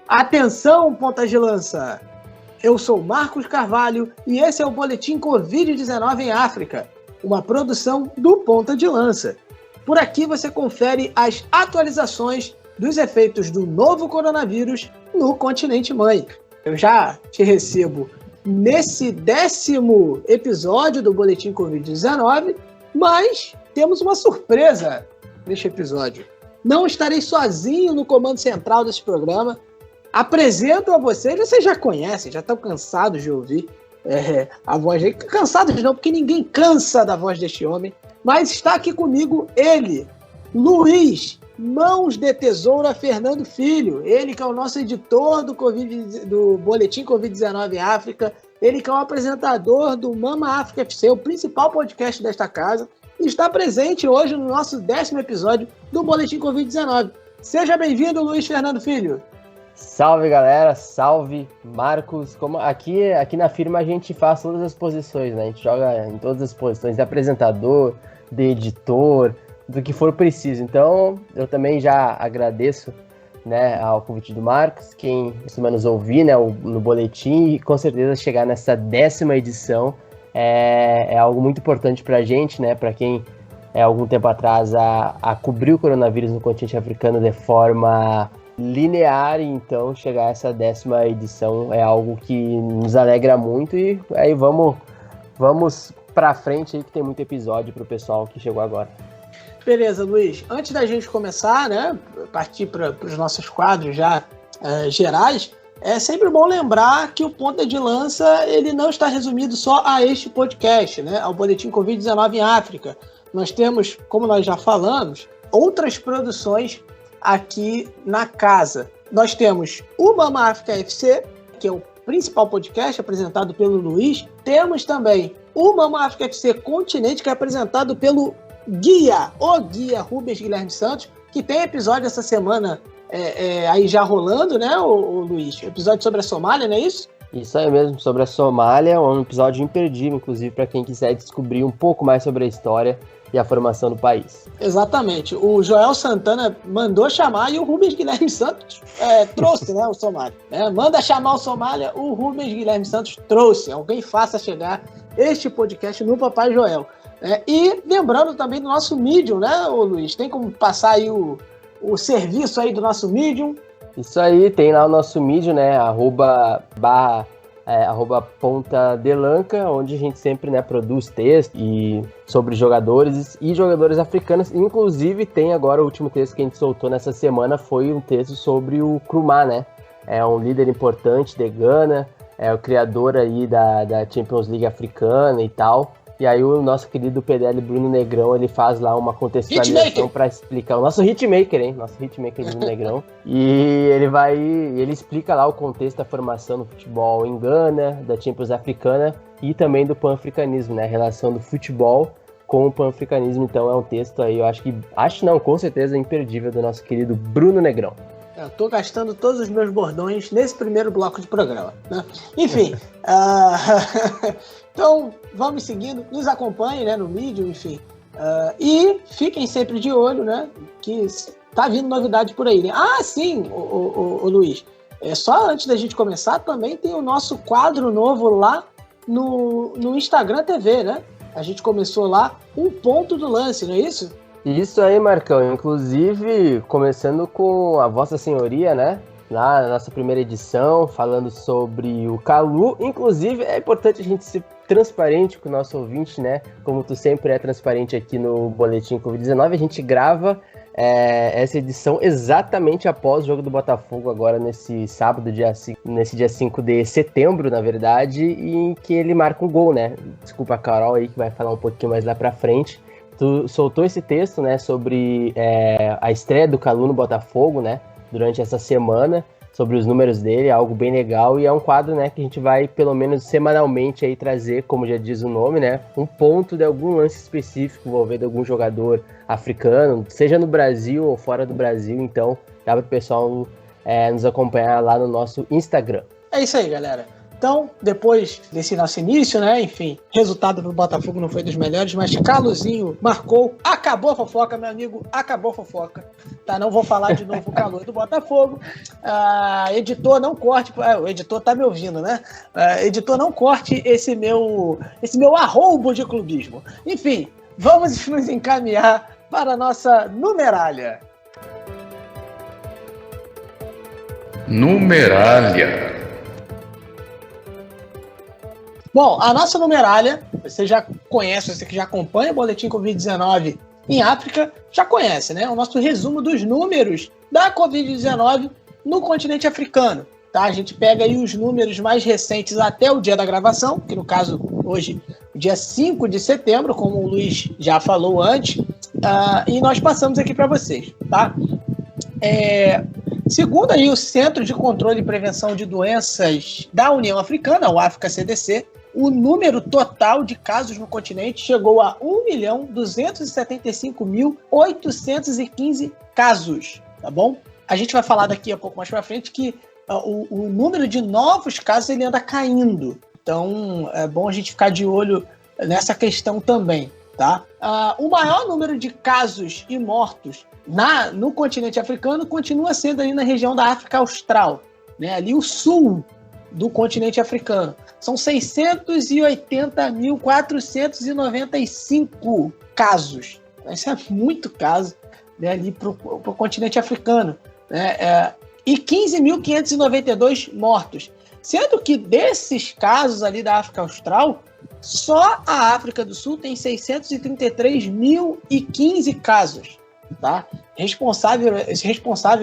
Atenção, pontas de lança! Eu sou Marcos Carvalho e esse é o Boletim Covid-19 em África, uma produção do Ponta de Lança. Por aqui você confere as atualizações dos efeitos do novo coronavírus no continente mãe. Eu já te recebo nesse 10º episódio do Boletim Covid-19, mas temos uma surpresa neste episódio. Não estarei sozinho no comando central desse programa. Apresento a vocês já conhecem, já estão cansados de ouvir a voz dele. Cansados não, porque ninguém cansa da voz deste homem. Mas está aqui comigo ele, Luiz Mãos de Tesoura Fernando Filho. Ele que é o nosso editor do Boletim Covid-19 em África. Ele que é o apresentador do Mama África FC, o principal podcast desta casa. E está presente hoje no nosso 10º episódio do Boletim Covid-19. Seja bem-vindo, Luiz Fernando Filho. Salve, galera, salve, Marcos. Como aqui na firma a gente faz todas as posições, né? A gente joga em todas as posições de apresentador, de editor, do que for preciso. Então, eu também já agradeço, né, ao convite do Marcos, quem costuma nos ouvir, né, no boletim, e com certeza chegar nessa 10ª edição é algo muito importante pra gente, né? Pra quem algum tempo atrás a cobrir o coronavírus no continente africano de forma linear, então chegar a essa 10ª edição é algo que nos alegra muito e aí vamos pra frente aí que tem muito episódio pro pessoal que chegou agora. Beleza, Luiz. Antes da gente começar, né, partir para os nossos quadros já gerais, é sempre bom lembrar que o Ponta de Lança ele não está resumido só a este podcast, né, ao Boletim Covid-19 em África. Nós temos, como nós já falamos, outras produções aqui na casa. Nós temos o Mama África FC, que é o principal podcast apresentado pelo Luiz. Temos também o Mama África FC Continente, que é apresentado pelo guia Rubens Guilherme Santos, que tem episódio essa semana aí já rolando, né, o Luiz? Episódio sobre a Somália, não é isso? Isso aí mesmo, sobre a Somália, um episódio imperdível, inclusive, para quem quiser descobrir um pouco mais sobre a história e a formação do país. Exatamente. O Joel Santana mandou chamar e o Rubens Guilherme Santos trouxe, né, o Somália. Manda chamar o Somália, o Rubens Guilherme Santos trouxe. Alguém faça chegar este podcast no Papai Joel. E lembrando também do nosso Medium, né, ô Luiz? Tem como passar aí o serviço aí do nosso Medium? Isso aí, tem lá o nosso Medium, né, arroba Ponta de Lança, onde a gente sempre, né, produz texto sobre jogadores e jogadores africanos. Inclusive tem agora o último texto que a gente soltou nessa semana, foi um texto sobre o Nkrumah, né? É um líder importante de Gana, é o criador aí da Champions League africana e tal. E aí o nosso querido PDL Bruno Negrão, ele faz lá uma contextualização para explicar. O nosso hitmaker, hein? Nosso hitmaker Bruno Negrão. E ele explica lá o contexto da formação do futebol em Gana, da Champions africana e também do pan-africanismo, né? A relação do futebol com o pan-africanismo. Então é um texto aí, com certeza imperdível do nosso querido Bruno Negrão. Eu tô gastando todos os meus bordões nesse primeiro bloco de programa, né? Enfim, então vamos seguindo, nos acompanhem, né, no Medium, enfim. E fiquem sempre de olho, né, que tá vindo novidade por aí, né? Ah, sim, o Luiz, só antes da gente começar, também tem o nosso quadro novo lá no Instagram TV, né? A gente começou lá, um ponto do lance, não é isso? Isso aí, Marcão. Inclusive, começando com a Vossa Senhoria, né? Lá na nossa primeira edição, falando sobre o Kalu. Inclusive, é importante a gente ser transparente com o nosso ouvinte, né? Como tu sempre é transparente aqui no Boletim Covid-19, a gente grava essa edição exatamente após o jogo do Botafogo, agora nesse sábado, nesse dia 5 de setembro, na verdade, em que ele marca um gol, né? Desculpa a Carol aí, que vai falar um pouquinho mais lá pra frente. Tu soltou esse texto, né, sobre a estreia do Kalu no Botafogo, né, durante essa semana, sobre os números dele, algo bem legal, e é um quadro, né, que a gente vai, pelo menos semanalmente, aí trazer, como já diz o nome, né, um ponto de algum lance específico envolvendo algum jogador africano, seja no Brasil ou fora do Brasil. Então dá para o pessoal nos acompanhar lá no nosso Instagram. É isso aí, galera. Então, depois desse nosso início, né, enfim, resultado do Botafogo não foi dos melhores, mas Caluzinho marcou, acabou a fofoca, meu amigo, acabou a fofoca, tá? Não vou falar de novo o calor do Botafogo. Editor, não corte, o editor tá me ouvindo, né? Editor, não corte esse meu arroubo de clubismo. Enfim, vamos nos encaminhar para a nossa numeralha. Numeralha. Bom, a nossa numeralha, você já conhece, você que já acompanha o Boletim Covid-19 em África, já conhece, né? O nosso resumo dos números da Covid-19 no continente africano, tá? A gente pega aí os números mais recentes até o dia da gravação, que no caso, hoje, dia 5 de setembro, como o Luiz já falou antes, e nós passamos aqui para vocês, tá? Segundo aí o Centro de Controle e Prevenção de Doenças da União Africana, o África CDC, o número total de casos no continente chegou a 1.275.815 casos, tá bom? A gente vai falar daqui a pouco mais para frente que o número de novos casos ele anda caindo. Então, é bom a gente ficar de olho nessa questão também, tá? O maior número de casos e mortos no continente africano continua sendo ali na região da África Austral, né? Ali o sul do continente africano. São 680.495 casos. Isso é muito caso, né, ali para o continente africano, né? E 15.592 mortos. Sendo que desses casos ali da África Austral, só a África do Sul tem 633.015 casos. Tá? Responsável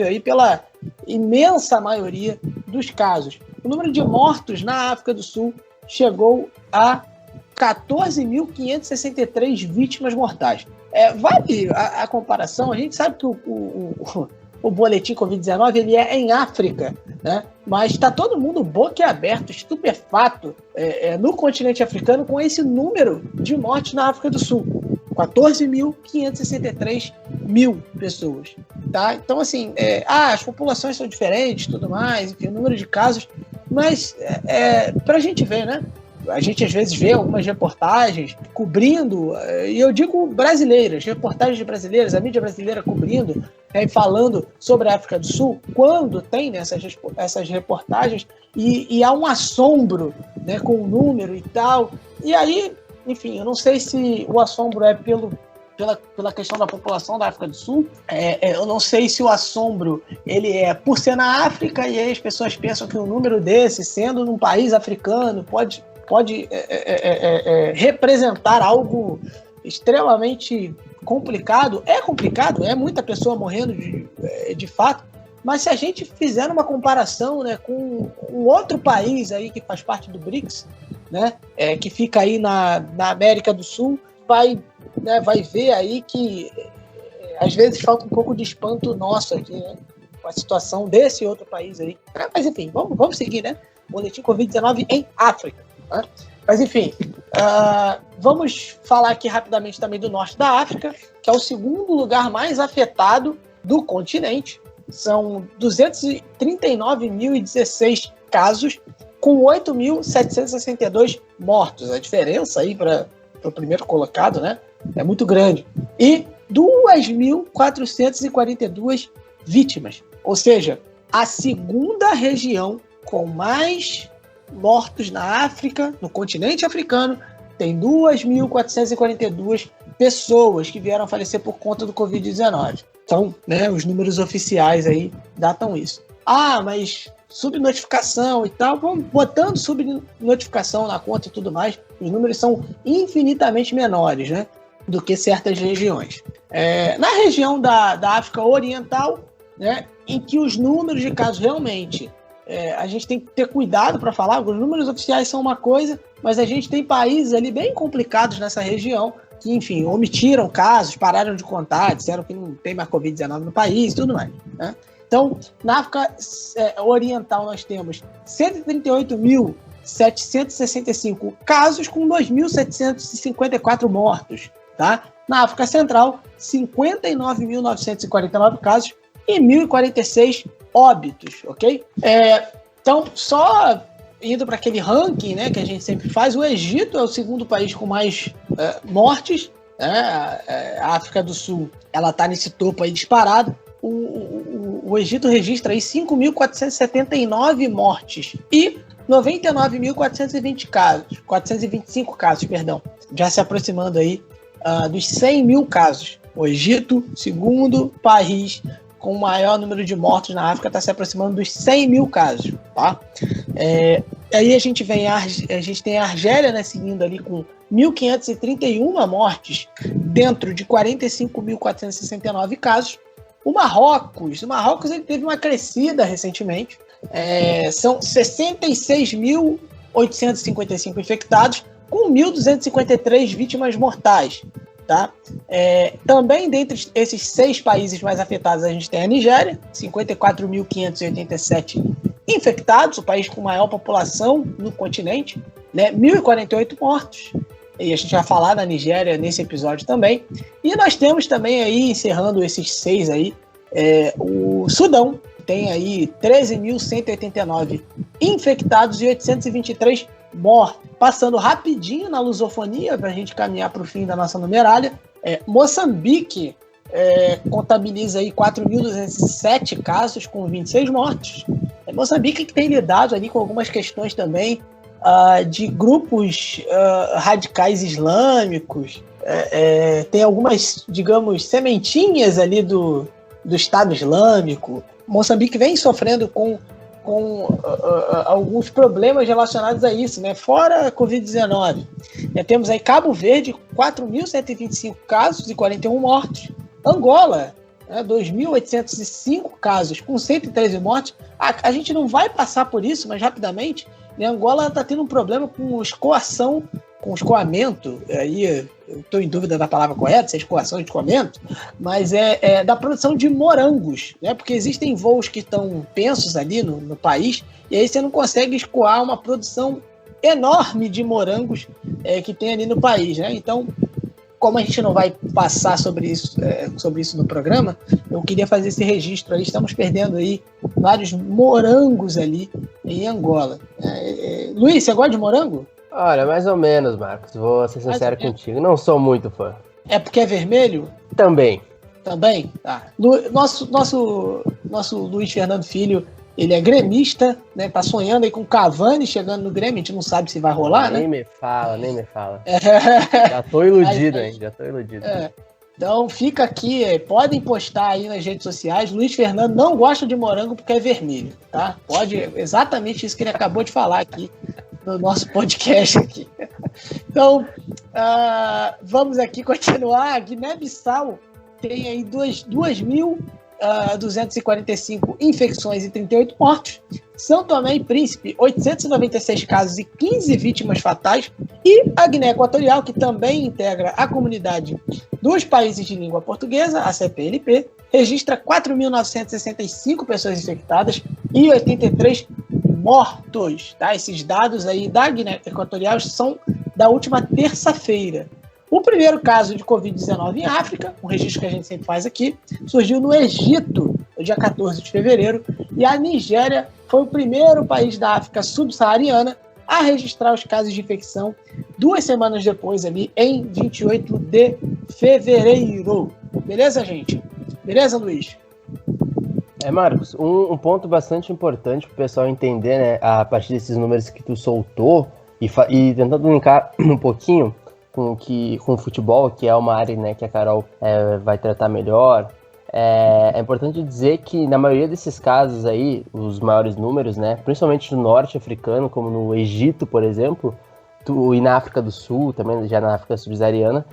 aí pela imensa maioria dos casos. O número de mortos na África do Sul chegou a 14.563 vítimas mortais. Vale a comparação, a gente sabe que o boletim Covid-19 ele é em África, né? Mas está todo mundo boquiaberto, estupefato no continente africano com esse número de mortes na África do Sul. 14.563 pessoas, tá? Então, assim, as populações são diferentes, tudo mais, enfim, o número de casos, mas pra gente ver, né? A gente às vezes vê algumas reportagens cobrindo, e eu digo brasileiras, reportagens brasileiras, a mídia brasileira cobrindo, e falando sobre a África do Sul, quando tem essas reportagens, e há um assombro, né, com o número e tal, e aí, enfim, eu não sei se o assombro é pela questão da população da África do Sul, eu não sei se o assombro ele é por ser na África e aí as pessoas pensam que um número desse, sendo num país africano, pode representar algo extremamente complicado. É complicado, é muita pessoa morrendo de fato, mas se a gente fizer uma comparação, né, com um outro país aí que faz parte do BRICS, né, que fica aí na América do Sul, vai ver aí que às vezes falta um pouco de espanto nosso aqui, né, com a situação desse outro país aí. Mas enfim, vamos seguir, né? Boletim Covid-19 em África. Né? Mas enfim, vamos falar aqui rapidamente também do norte da África, que é o segundo lugar mais afetado do continente. São 239.016 casos, com 8.762 mortos. A diferença aí para o primeiro colocado, né, é muito grande. E 2.442 vítimas. Ou seja, a segunda região com mais mortos na África, no continente africano, tem 2.442 pessoas que vieram a falecer por conta do Covid-19. Então, né, os números oficiais aí datam isso. Mas subnotificação e tal, vamos botando subnotificação na conta e tudo mais, os números são infinitamente menores, né, do que certas regiões. Na região da África Oriental, né, em que os números de casos realmente, a gente tem que ter cuidado para falar, os números oficiais são uma coisa, mas a gente tem países ali bem complicados nessa região, que, enfim, omitiram casos, pararam de contar, disseram que não tem mais Covid-19 no país e tudo mais, né? Então, na África Oriental nós temos 138.765 casos com 2.754 mortos, tá? Na África Central, 59.949 casos e 1.046 óbitos, ok? Então, só indo para aquele ranking, né, que a gente sempre faz, o Egito é o segundo país com mais mortes, né? A África do Sul, ela está nesse topo aí disparado. O Egito registra aí 5.479 mortes e 99.420 casos, 425 casos, perdão, já se aproximando aí dos 100 mil casos. O Egito, segundo país com o maior número de mortos na África, está se aproximando dos 100 mil casos, tá? Aí a gente tem a Argélia, né, seguindo ali com 1.531 mortes dentro de 45.469 casos. O Marrocos ele teve uma crescida recentemente, são 66.855 infectados com 1.253 vítimas mortais. Tá? Também dentre esses 6 países mais afetados, a gente tem a Nigéria, 54.587 infectados, o país com maior população no continente, né? 1.048 mortos. E a gente vai falar da Nigéria nesse episódio também. E nós temos também aí, encerrando esses 6 aí, o Sudão, tem aí 13.189 infectados e 823 mortos. Passando rapidinho na lusofonia, para a gente caminhar para o fim da nossa numeralha, Moçambique contabiliza aí 4.207 casos com 26 mortos. Moçambique que tem lidado ali com algumas questões também de grupos radicais islâmicos, tem algumas, digamos, sementinhas ali do Estado Islâmico. Moçambique vem sofrendo com alguns problemas relacionados a isso, né? Fora a Covid-19. Temos aí Cabo Verde, 4.125 casos e 41 mortos. Angola, 2.805 casos com 113 mortes. A gente não vai passar por isso, mas rapidamente, né? Angola está tendo um problema com escoamento, aí eu estou em dúvida da palavra correta, se é escoação ou escoamento, mas da produção de morangos, né? Porque existem voos que estão pensos ali no país, e aí você não consegue escoar uma produção enorme de morangos que tem ali no país, né? Então, como a gente não vai passar sobre isso no programa, eu queria fazer esse registro aí. Estamos perdendo aí vários morangos ali em Angola. Luiz, você gosta de morango? Olha, mais ou menos, Marcos. Vou ser sincero contigo. Não sou muito fã. É porque é vermelho? Também? Tá. Nosso Luiz Fernando Filho, ele é gremista, né? Tá sonhando aí com o Cavani chegando no Grêmio. A gente não sabe se vai rolar, né? Nem me fala. Já tô iludido, hein? Já tô iludido. Então fica aqui, podem postar aí nas redes sociais. Luiz Fernando não gosta de morango porque é vermelho, tá? Exatamente isso que ele acabou de falar aqui no nosso podcast aqui. Então, vamos aqui continuar. A Guiné-Bissau tem aí 2.245 infecções e 38 mortos. São Tomé e Príncipe, 896 casos e 15 vítimas fatais. E a Guiné Equatorial, que também integra a comunidade dos países de língua portuguesa, a CPLP, registra 4.965 pessoas infectadas e 83 mortos. Tá? Esses dados aí da Guiné Equatorial são da última terça-feira. O primeiro caso de Covid-19 em África, um registro que a gente sempre faz aqui, surgiu no Egito, no dia 14 de fevereiro, e a Nigéria foi o primeiro país da África subsaariana a registrar os casos de infecção 2 semanas depois, ali em 28 de fevereiro. Beleza, gente? Beleza, Luiz? Marcos, um ponto bastante importante para o pessoal entender, né, a partir desses números que tu soltou e tentando linkar um pouquinho com o futebol, que é uma área, né, que a Carol vai tratar melhor. É importante dizer que na maioria desses casos aí, os maiores números, né, principalmente no norte africano, como no Egito, por exemplo, e na África do Sul, também já na África subsaariana,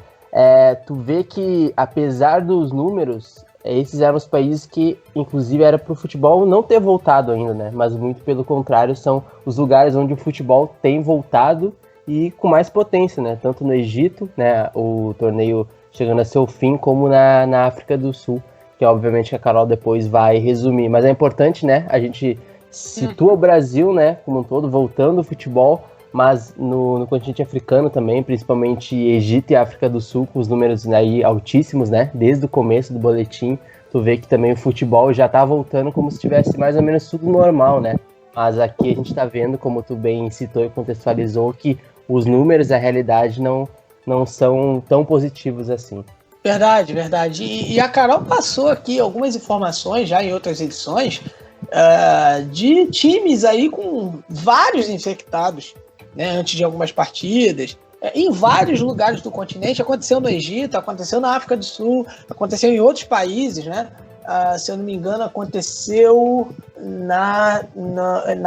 tu vê que, apesar dos números, esses eram os países que, inclusive, era para o futebol não ter voltado ainda, né, mas muito pelo contrário, são os lugares onde o futebol tem voltado e com mais potência, né, tanto no Egito, né, o torneio chegando a seu fim, como na África do Sul, que obviamente a Carol depois vai resumir, mas é importante, né, a gente situa o Brasil, né, como um todo, voltando ao futebol, mas no continente africano também, principalmente Egito e África do Sul, com os números aí altíssimos, né, desde o começo do boletim, tu vê que também o futebol já tá voltando como se tivesse mais ou menos tudo normal, né, Mas aqui a gente está vendo, como tu bem citou e contextualizou, que os números, a realidade, não são tão positivos assim. Verdade, verdade. E a Carol passou aqui algumas informações já em outras edições de times aí com vários infectados, né, antes de algumas partidas, em vários lugares do continente. Aconteceu no Egito, aconteceu na África do Sul, aconteceu em outros países, né? Se eu não me engano, aconteceu na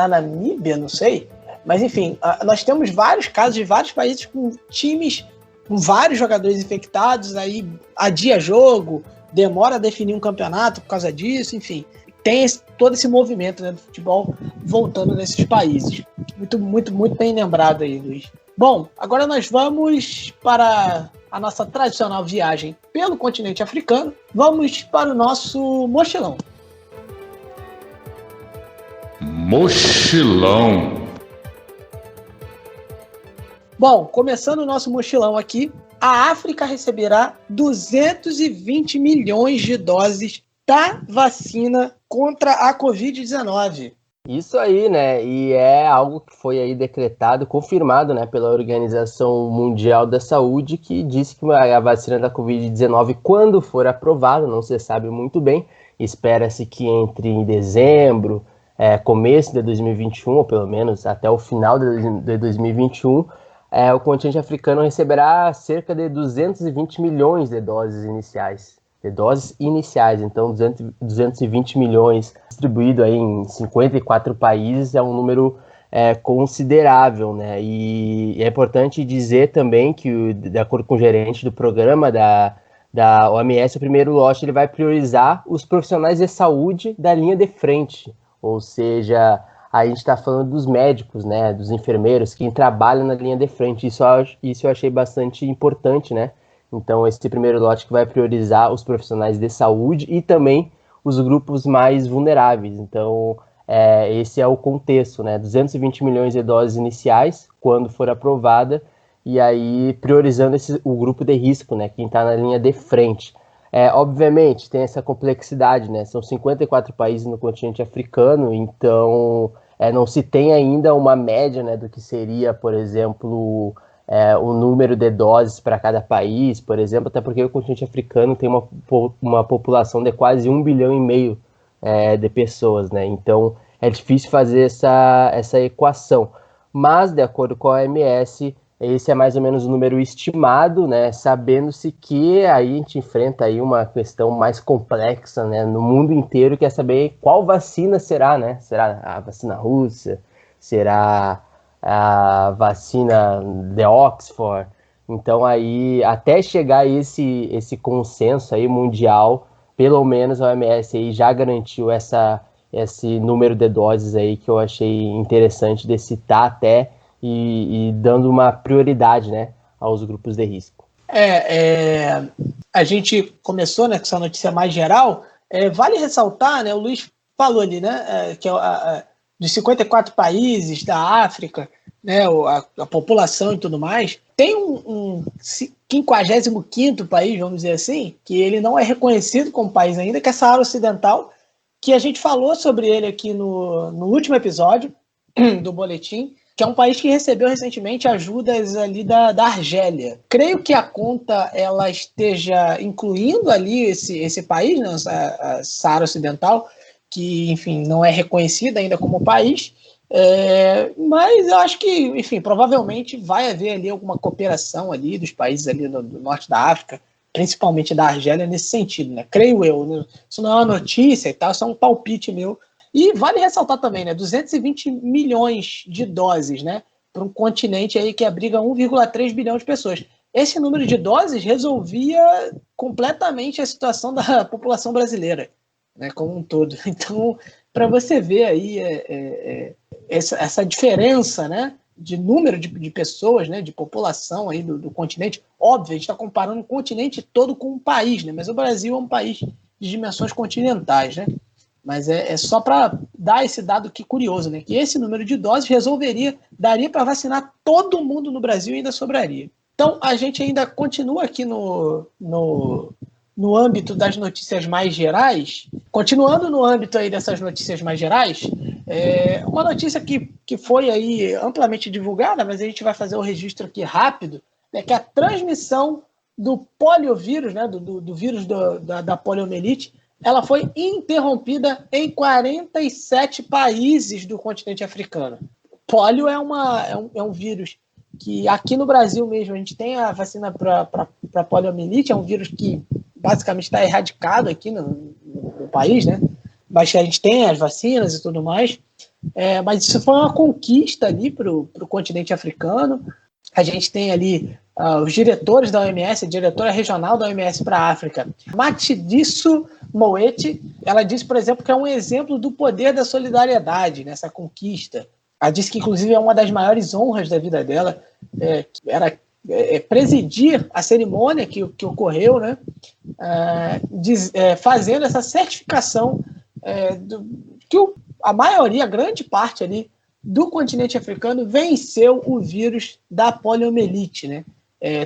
Namíbia, não sei. Mas, enfim, nós temos vários casos de vários países com times com vários jogadores infectados, aí adia jogo, demora a definir um campeonato por causa disso, enfim. Tem todo esse movimento, né, do futebol voltando nesses países. Muito, muito, muito bem lembrado aí, Luiz. Bom, agora nós vamos para a nossa tradicional viagem pelo continente africano. Vamos para o nosso mochilão. Mochilão. Bom, começando o nosso mochilão aqui, a África receberá 220 milhões de doses da vacina contra a Covid-19. Isso aí, né? E é algo que foi aí decretado, confirmado, né, pela Organização Mundial da Saúde, que disse que a vacina da Covid-19, quando for aprovada, não se sabe muito bem, espera-se que entre em dezembro, começo de 2021, ou pelo menos até o final de 2021, o continente africano receberá cerca de 220 milhões de doses iniciais. Então 220 milhões distribuído aí em 54 países é um número considerável, né? E é importante dizer também que, de acordo com o gerente do programa da OMS, o primeiro lote ele vai priorizar os profissionais de saúde da linha de frente, ou seja, a gente está falando dos médicos, né, dos enfermeiros, quem trabalha na linha de frente. Isso eu achei bastante importante, né? Então, esse primeiro lote que vai priorizar os profissionais de saúde e também os grupos mais vulneráveis. Então, esse é o contexto, né? 220 milhões de doses iniciais, quando for aprovada, e aí priorizando o grupo de risco, né? Quem está na linha de frente. Obviamente, tem essa complexidade, né? São 54 países no continente africano, então não se tem ainda uma média, né, do que seria, por exemplo, o número de doses para cada país, por exemplo, até porque o continente africano tem uma população de quase 1,5 bilhão de pessoas, né? Então é difícil fazer essa equação. Mas, de acordo com a OMS, esse é mais ou menos o número estimado, né? Sabendo-se que aí a gente enfrenta aí uma questão mais complexa, né? No mundo inteiro, que é saber qual vacina será, né? Será a vacina russa? Será a vacina de Oxford? Então aí, até chegar esse consenso aí mundial, pelo menos a OMS aí já garantiu esse número de doses aí que eu achei interessante de citar até, e dando uma prioridade, né, aos grupos de risco. A gente começou, né, com essa notícia mais geral. Vale ressaltar, né, o Luiz falou ali, né, que dos 54 países da África, né, a população e tudo mais, tem um 55º país, vamos dizer assim, que ele não é reconhecido como país ainda, que é Saara Ocidental, que a gente falou sobre ele aqui no último episódio do Boletim, que é um país que recebeu recentemente ajudas ali da Argélia. Creio que a conta ela esteja incluindo ali esse país, né, a Saara Ocidental, que, enfim, não é reconhecida ainda como país, mas eu acho que, enfim, provavelmente vai haver ali alguma cooperação ali dos países ali do norte da África, principalmente da Argélia, nesse sentido, né? Creio eu, né? Isso não é uma notícia e tal, isso é um palpite meu. E vale ressaltar também, né, 220 milhões de doses, né, para um continente aí que abriga 1,3 bilhão de pessoas. Esse número de doses resolvia completamente a situação da população brasileira, né, como um todo. Então, para você ver aí essa diferença, né, de número de pessoas, né, de população aí do continente. Óbvio, a gente está comparando o continente todo com um país, né, mas o Brasil é um país de dimensões continentais, né? Mas é só para dar esse dado que curioso, né? Que esse número de doses daria para vacinar todo mundo no Brasil e ainda sobraria. Então, a gente ainda continua aqui no âmbito das notícias mais gerais. Continuando no âmbito aí dessas notícias mais gerais, Uma notícia que foi aí amplamente divulgada, mas a gente vai fazer o registro aqui rápido, é que a transmissão do poliovírus, né, do vírus da poliomielite, ela foi interrompida em 47 países do continente africano. Polio é um vírus que aqui no Brasil mesmo a gente tem a vacina para poliomielite, é um vírus que basicamente está erradicado aqui no país, né? Mas a gente tem as vacinas e tudo mais, mas isso foi uma conquista ali para o continente africano. A gente tem ali os diretores da OMS, a diretora regional da OMS para a África, Matshidiso Moeti, ela disse, por exemplo, que é um exemplo do poder da solidariedade nessa conquista. Ela disse que, inclusive, é uma das maiores honras da vida dela, que era presidir a cerimônia que ocorreu, né, fazendo essa certificação que a maioria, a grande parte ali do continente africano venceu o vírus da poliomielite, né?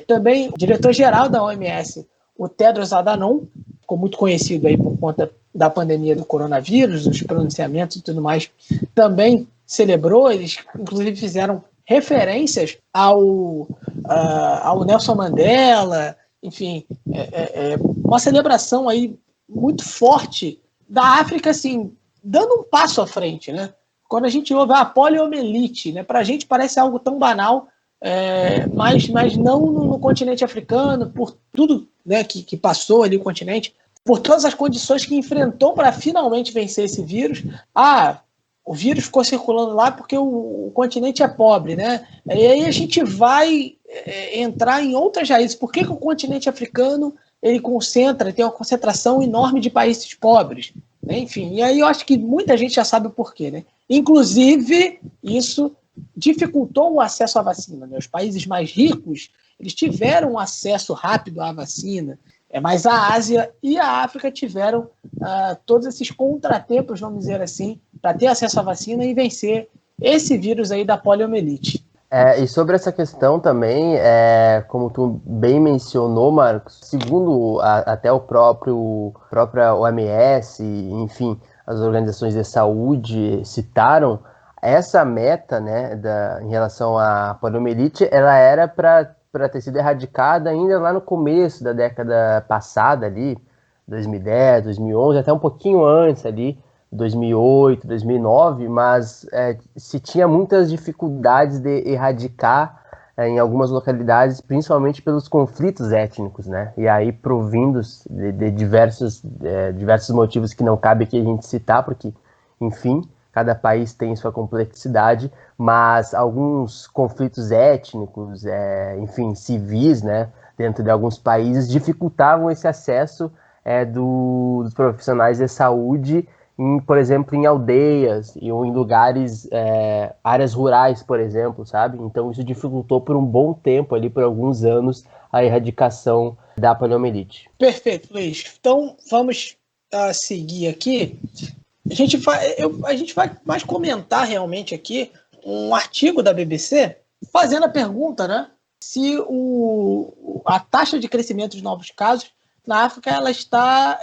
Também o diretor-geral da OMS, o Tedros Adhanom, ficou muito conhecido aí por conta da pandemia do coronavírus, os pronunciamentos e tudo mais, também celebrou. Eles inclusive fizeram referências ao Nelson Mandela, enfim, uma celebração aí muito forte da África, assim, dando um passo à frente, né? Quando a gente ouve a poliomielite, né, para a gente parece algo tão banal, mas não no continente africano, por tudo, né, que passou ali o continente, por todas as condições que enfrentou para finalmente vencer esse vírus. O vírus ficou circulando lá porque o continente é pobre, né? E aí a gente vai entrar em outras raízes. Por que o continente africano ele tem uma concentração enorme de países pobres? Né? Enfim, e aí eu acho que muita gente já sabe o porquê, né? Inclusive, isso dificultou o acesso à vacina, né? Os países mais ricos, eles tiveram acesso rápido à vacina, mas a Ásia e a África tiveram todos esses contratempos, vamos dizer assim, para ter acesso à vacina e vencer esse vírus aí da poliomielite. E sobre essa questão também, como tu bem mencionou, Marcos, segundo até a própria OMS, enfim, as organizações de saúde citaram, essa meta, né, em relação à poliomielite, ela era para ter sido erradicada ainda lá no começo da década passada ali, 2010, 2011, até um pouquinho antes ali, 2008, 2009, mas se tinha muitas dificuldades de erradicar em algumas localidades, principalmente pelos conflitos étnicos, né? E aí provindos de diversos motivos que não cabe aqui a gente citar, porque, enfim, cada país tem sua complexidade, mas alguns conflitos étnicos, enfim, civis, né, dentro de alguns países, dificultavam esse acesso dos profissionais de saúde, por exemplo, em aldeias ou em lugares, áreas rurais, por exemplo, sabe? Então isso dificultou por um bom tempo, ali por alguns anos, a erradicação da poliomielite. Perfeito, Luiz. Então vamos seguir aqui. A gente vai mais comentar realmente aqui um artigo da BBC fazendo a pergunta, né, se a taxa de crescimento de novos casos na África ela está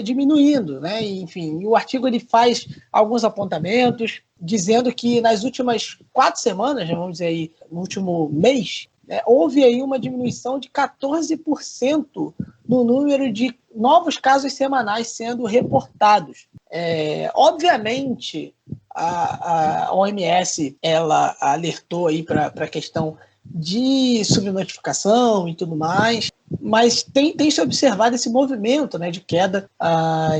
diminuindo, né? Enfim, e o artigo ele faz alguns apontamentos dizendo que nas últimas 4 semanas, vamos dizer aí, no último mês, houve aí uma diminuição de 14% no número de novos casos semanais sendo reportados. Obviamente, a OMS ela alertou aí para a questão de subnotificação e tudo mais, mas tem se observado esse movimento, né, de queda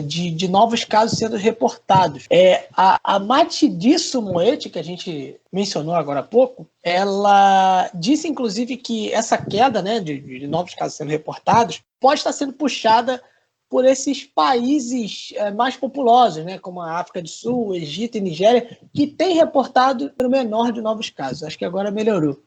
de novos casos sendo reportados. A Matshidiso Moeti, que a gente mencionou agora há pouco, ela disse, inclusive, que essa queda, né, de novos casos sendo reportados pode estar sendo puxada por esses países mais populosos, né, como a África do Sul, Egito e Nigéria, que têm reportado o menor de novos casos. Acho que agora melhorou.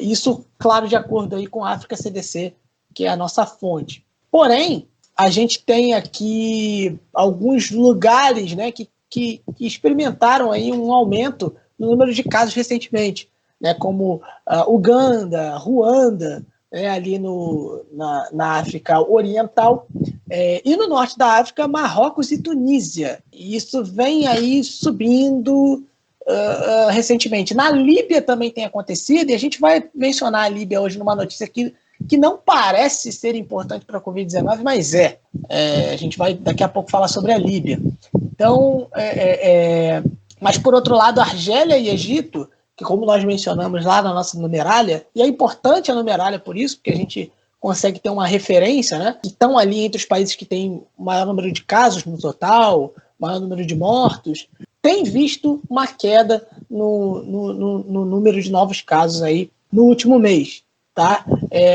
Isso, claro, de acordo aí com a África CDC, que é a nossa fonte. Porém, a gente tem aqui alguns lugares, né, que experimentaram aí um aumento no número de casos recentemente, né, como Uganda, Ruanda, ali na África Oriental, E no norte da África, Marrocos e Tunísia. E isso vem aí subindo recentemente. Na Líbia também tem acontecido, e a gente vai mencionar a Líbia hoje numa notícia que não parece ser importante para a Covid-19, mas é. A gente vai daqui a pouco falar sobre a Líbia. Então, mas por outro lado, Argélia e Egito, que como nós mencionamos lá na nossa numerália, e é importante a numerália por isso, porque a gente consegue ter uma referência, né? Que estão ali entre os países que têm o maior número de casos no total, maior número de mortos, tem visto uma queda no número de novos casos aí no último mês. Tá?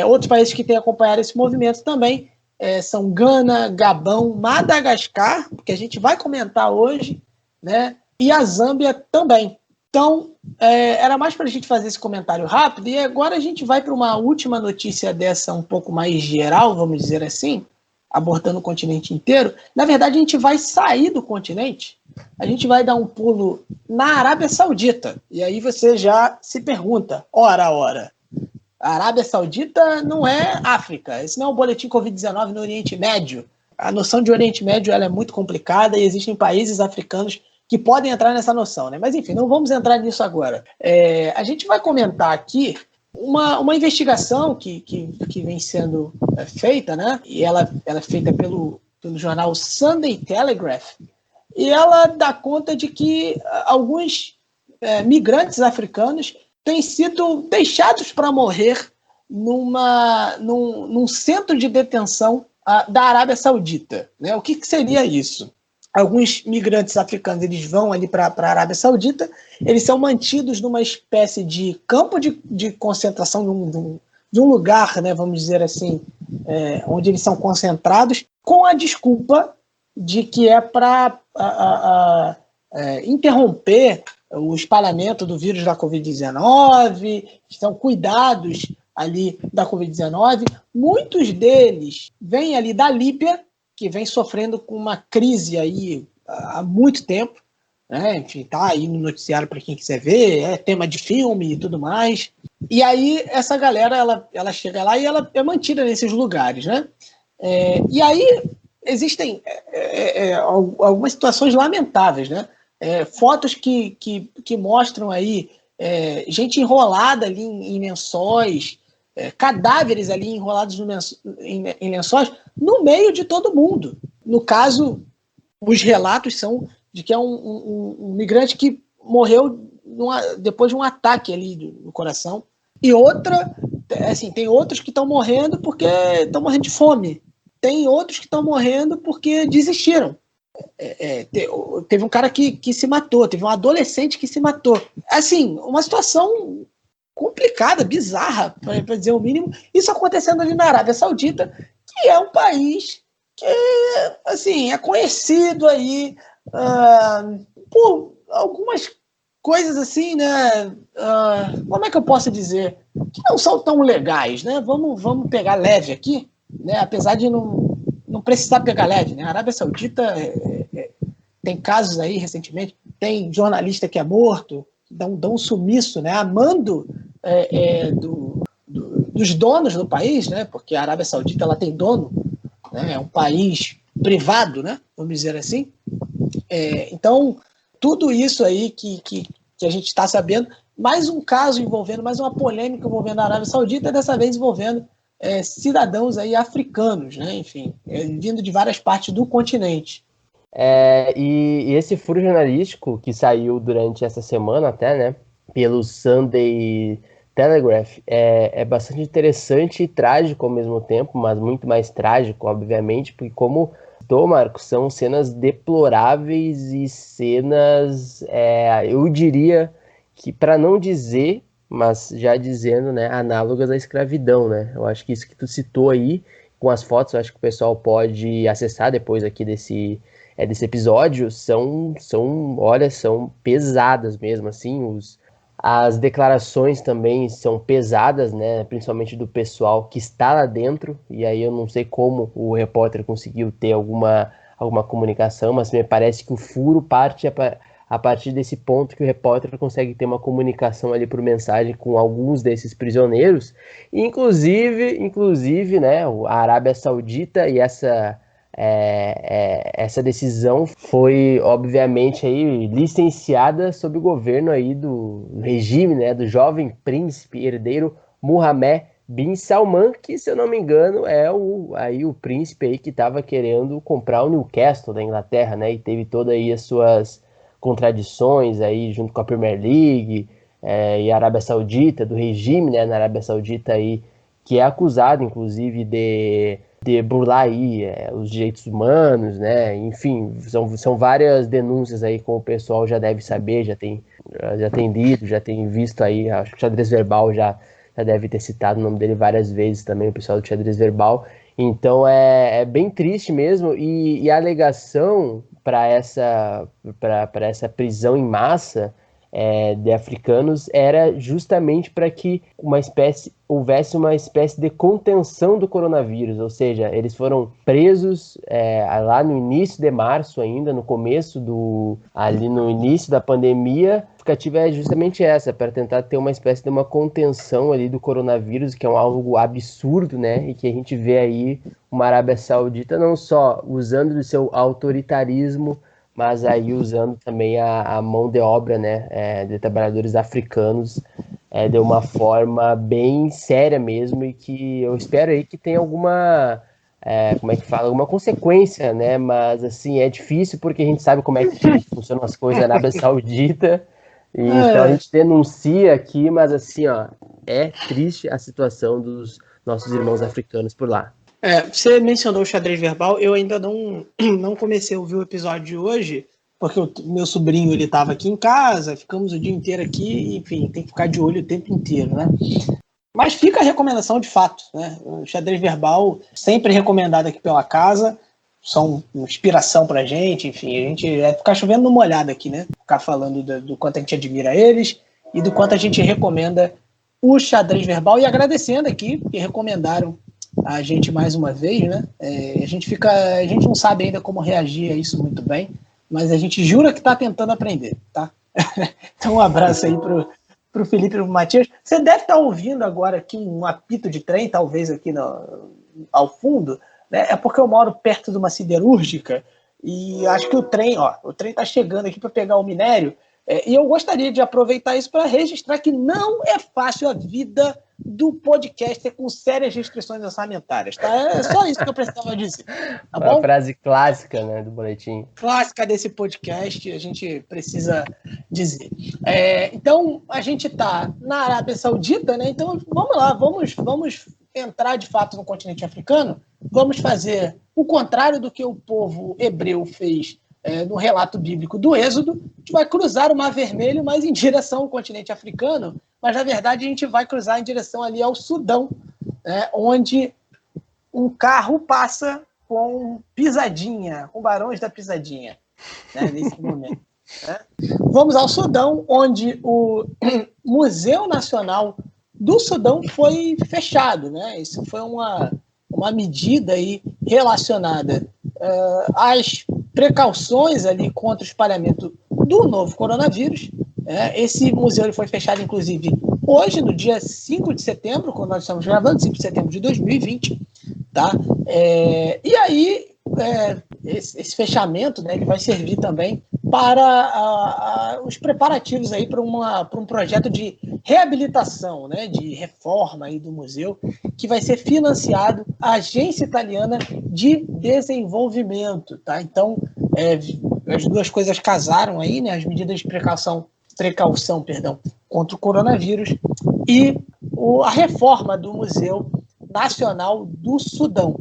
Outros países que têm acompanhado esse movimento também são Gana, Gabão, Madagascar, que a gente vai comentar hoje, né? E a Zâmbia também. Então, era mais para a gente fazer esse comentário rápido, e agora a gente vai para uma última notícia dessa um pouco mais geral, vamos dizer assim, abordando o continente inteiro. Na verdade, a gente vai sair do continente, a gente vai dar um pulo na Arábia Saudita. E aí você já se pergunta, ora, a Arábia Saudita não é África, esse não é um boletim Covid-19 no Oriente Médio. A noção de Oriente Médio ela é muito complicada e existem países africanos que podem entrar nessa noção, né? Mas enfim, não vamos entrar nisso agora. A gente vai comentar aqui uma investigação que vem sendo feita, né? E ela é feita pelo jornal Sunday Telegraph, e ela dá conta de que alguns migrantes africanos têm sido deixados para morrer num centro de detenção da Arábia Saudita, né? O que seria isso? Alguns migrantes africanos eles vão ali para a Arábia Saudita, eles são mantidos numa espécie de campo de concentração de um lugar, né, vamos dizer assim, onde eles são concentrados, com a desculpa de que é para interromper o espalhamento do vírus da Covid-19, são cuidados ali da Covid-19. Muitos deles vêm ali da Líbia, que vem sofrendo com uma crise aí há muito tempo, né? Enfim, tá aí no noticiário para quem quiser ver, é tema de filme e tudo mais. E aí essa galera, ela chega lá e ela é mantida nesses lugares, né? E aí existem algumas situações lamentáveis, né? Fotos que mostram aí gente enrolada ali em lençóis, cadáveres ali enrolados em lençóis, no meio de todo mundo. No caso, os relatos são de que é um migrante que morreu depois de um ataque ali no coração. E tem outros que estão morrendo porque estão morrendo de fome. Tem outros que estão morrendo porque desistiram. Teve um cara que se matou, teve um adolescente que se matou. Assim, uma situação complicada, bizarra, para dizer o mínimo. Isso acontecendo ali na Arábia Saudita, que é um país que assim, é conhecido aí por algumas coisas assim, né? Como é que eu posso dizer? Que não são tão legais, né? Vamos pegar leve aqui, né? Apesar de não precisar pegar leve, né? A Arábia Saudita tem casos aí recentemente, tem jornalista que é morto, dão um sumiço, né? A mando dos donos do país, né? Porque a Arábia Saudita ela tem dono, né? É um país privado, né? Vamos dizer assim. Então, tudo isso aí que a gente está sabendo, mais um caso envolvendo, mais uma polêmica envolvendo a Arábia Saudita, dessa vez envolvendo cidadãos aí africanos, né? Enfim, vindo de várias partes do continente. E esse furo jornalístico que saiu durante essa semana até, né, pelo Sunday Telegraph, é bastante interessante e trágico ao mesmo tempo, mas muito mais trágico, obviamente, porque como Marcos, são cenas deploráveis e cenas, eu diria que, para não dizer, mas já dizendo, né, análogas à escravidão, né? Eu acho que isso que tu citou aí, com as fotos, eu acho que o pessoal pode acessar depois aqui desse episódio, são pesadas mesmo, assim, as declarações também são pesadas, né, principalmente do pessoal que está lá dentro, e aí eu não sei como o repórter conseguiu ter alguma comunicação, mas me parece que o furo parte a partir desse ponto que o repórter consegue ter uma comunicação ali por mensagem com alguns desses prisioneiros, inclusive, né, a Arábia Saudita e essa essa decisão foi, obviamente, aí, licenciada sob o governo aí do regime, né, do jovem príncipe herdeiro Mohammed bin Salman, que, se eu não me engano, é o príncipe aí que estava querendo comprar o Newcastle da Inglaterra, né, e teve todas aí as suas contradições aí junto com a Premier League e a Arábia Saudita, do regime, né, na Arábia Saudita aí, que é acusado, inclusive, de burlar aí os direitos humanos, né? Enfim, são várias denúncias aí, como o pessoal já deve saber, já tem lido, já tem visto aí, acho que o Xadrez Verbal já deve ter citado o nome dele várias vezes também, o pessoal do Xadrez Verbal. Então é bem triste mesmo, e a alegação para essa prisão em massa de africanos era justamente para que houvesse uma espécie de contenção do coronavírus, ou seja, eles foram presos lá no início de março ainda, ali no início da pandemia. A justificativa é justamente essa, para tentar ter uma espécie de uma contenção ali do coronavírus, que é algo absurdo, né, e que a gente vê aí uma Arábia Saudita não só usando do seu autoritarismo, mas aí usando também a mão de obra, né, de trabalhadores africanos de uma forma bem séria mesmo, e que eu espero aí que tenha alguma, como é que fala, alguma consequência, né, mas assim, é difícil porque a gente sabe como é que funcionam as coisas na Arábia Saudita, e então a gente denuncia aqui, mas assim, ó, é triste a situação dos nossos irmãos africanos por lá. Você mencionou o Xadrez Verbal, eu ainda não comecei a ouvir o episódio de hoje, porque o meu sobrinho ele estava aqui em casa, ficamos o dia inteiro aqui, enfim, tem que ficar de olho o tempo inteiro, né? Mas fica a recomendação de fato, né? O Xadrez Verbal, sempre recomendado aqui pela casa, são inspiração pra gente, enfim, a gente ficar chovendo numa olhada aqui, né? Ficar falando do quanto a gente admira eles e do quanto a gente recomenda o Xadrez Verbal, e agradecendo aqui que recomendaram a gente mais uma vez, né? A gente não sabe ainda como reagir a isso muito bem, mas a gente jura que está tentando aprender, tá? Então um abraço aí pro Felipe e pro Matias. Você deve estar ouvindo agora aqui um apito de trem, talvez aqui ao fundo, né? É porque eu moro perto de uma siderúrgica e acho que o trem está chegando aqui para pegar o minério, e eu gostaria de aproveitar isso para registrar que não é fácil a vida do podcaster com sérias restrições orçamentárias, tá? É só isso que eu precisava dizer, tá bom? Uma frase clássica, né, do boletim. Clássica desse podcast, a gente precisa dizer. Então, a gente está na Arábia Saudita, né? Então, vamos lá, vamos entrar de fato no continente africano, vamos fazer o contrário do que o povo hebreu fez no relato bíblico do Êxodo. A gente vai cruzar o Mar Vermelho, mas em direção ao continente africano, mas na verdade a gente vai cruzar em direção ali ao Sudão, onde um carro passa com pisadinha, com barões da pisadinha, né, nesse momento. Né? Vamos ao Sudão, onde o Museu Nacional do Sudão foi fechado, né? Isso foi uma medida aí relacionada às precauções ali contra o espalhamento do novo coronavírus. Esse museu ele foi fechado, inclusive, hoje, no dia 5 de setembro, quando nós estamos gravando, 5 de setembro de 2020. Tá? E aí, esse fechamento, né, ele vai servir também para os preparativos aí para um projeto de reabilitação, né, de reforma aí do museu, que vai ser financiado a Agência Italiana de Desenvolvimento. Tá? Então, as duas coisas casaram aí, né, as medidas de precaução contra o coronavírus e a reforma do Museu Nacional do Sudão.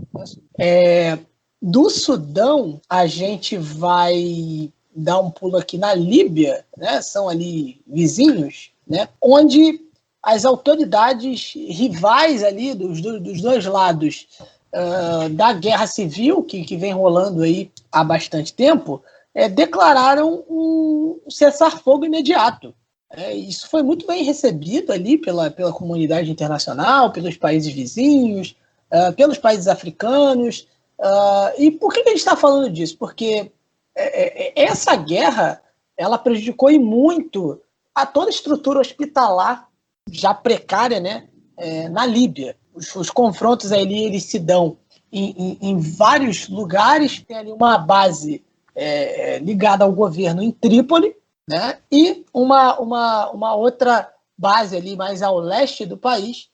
Do Sudão, a gente vai dar um pulo aqui na Líbia, né? São ali vizinhos, né? Onde as autoridades rivais ali dos dois lados da guerra civil, que vem rolando aí há bastante tempo, declararam um cessar-fogo imediato. Isso foi muito bem recebido ali pela comunidade internacional, pelos países vizinhos, pelos países africanos. E por que a gente está falando disso? Porque essa guerra ela prejudicou e muito a toda a estrutura hospitalar já precária, né, na Líbia. Os confrontos ali eles se dão em vários lugares. Tem ali uma base ligada ao governo em Trípoli, né? E uma outra base ali mais ao leste do país,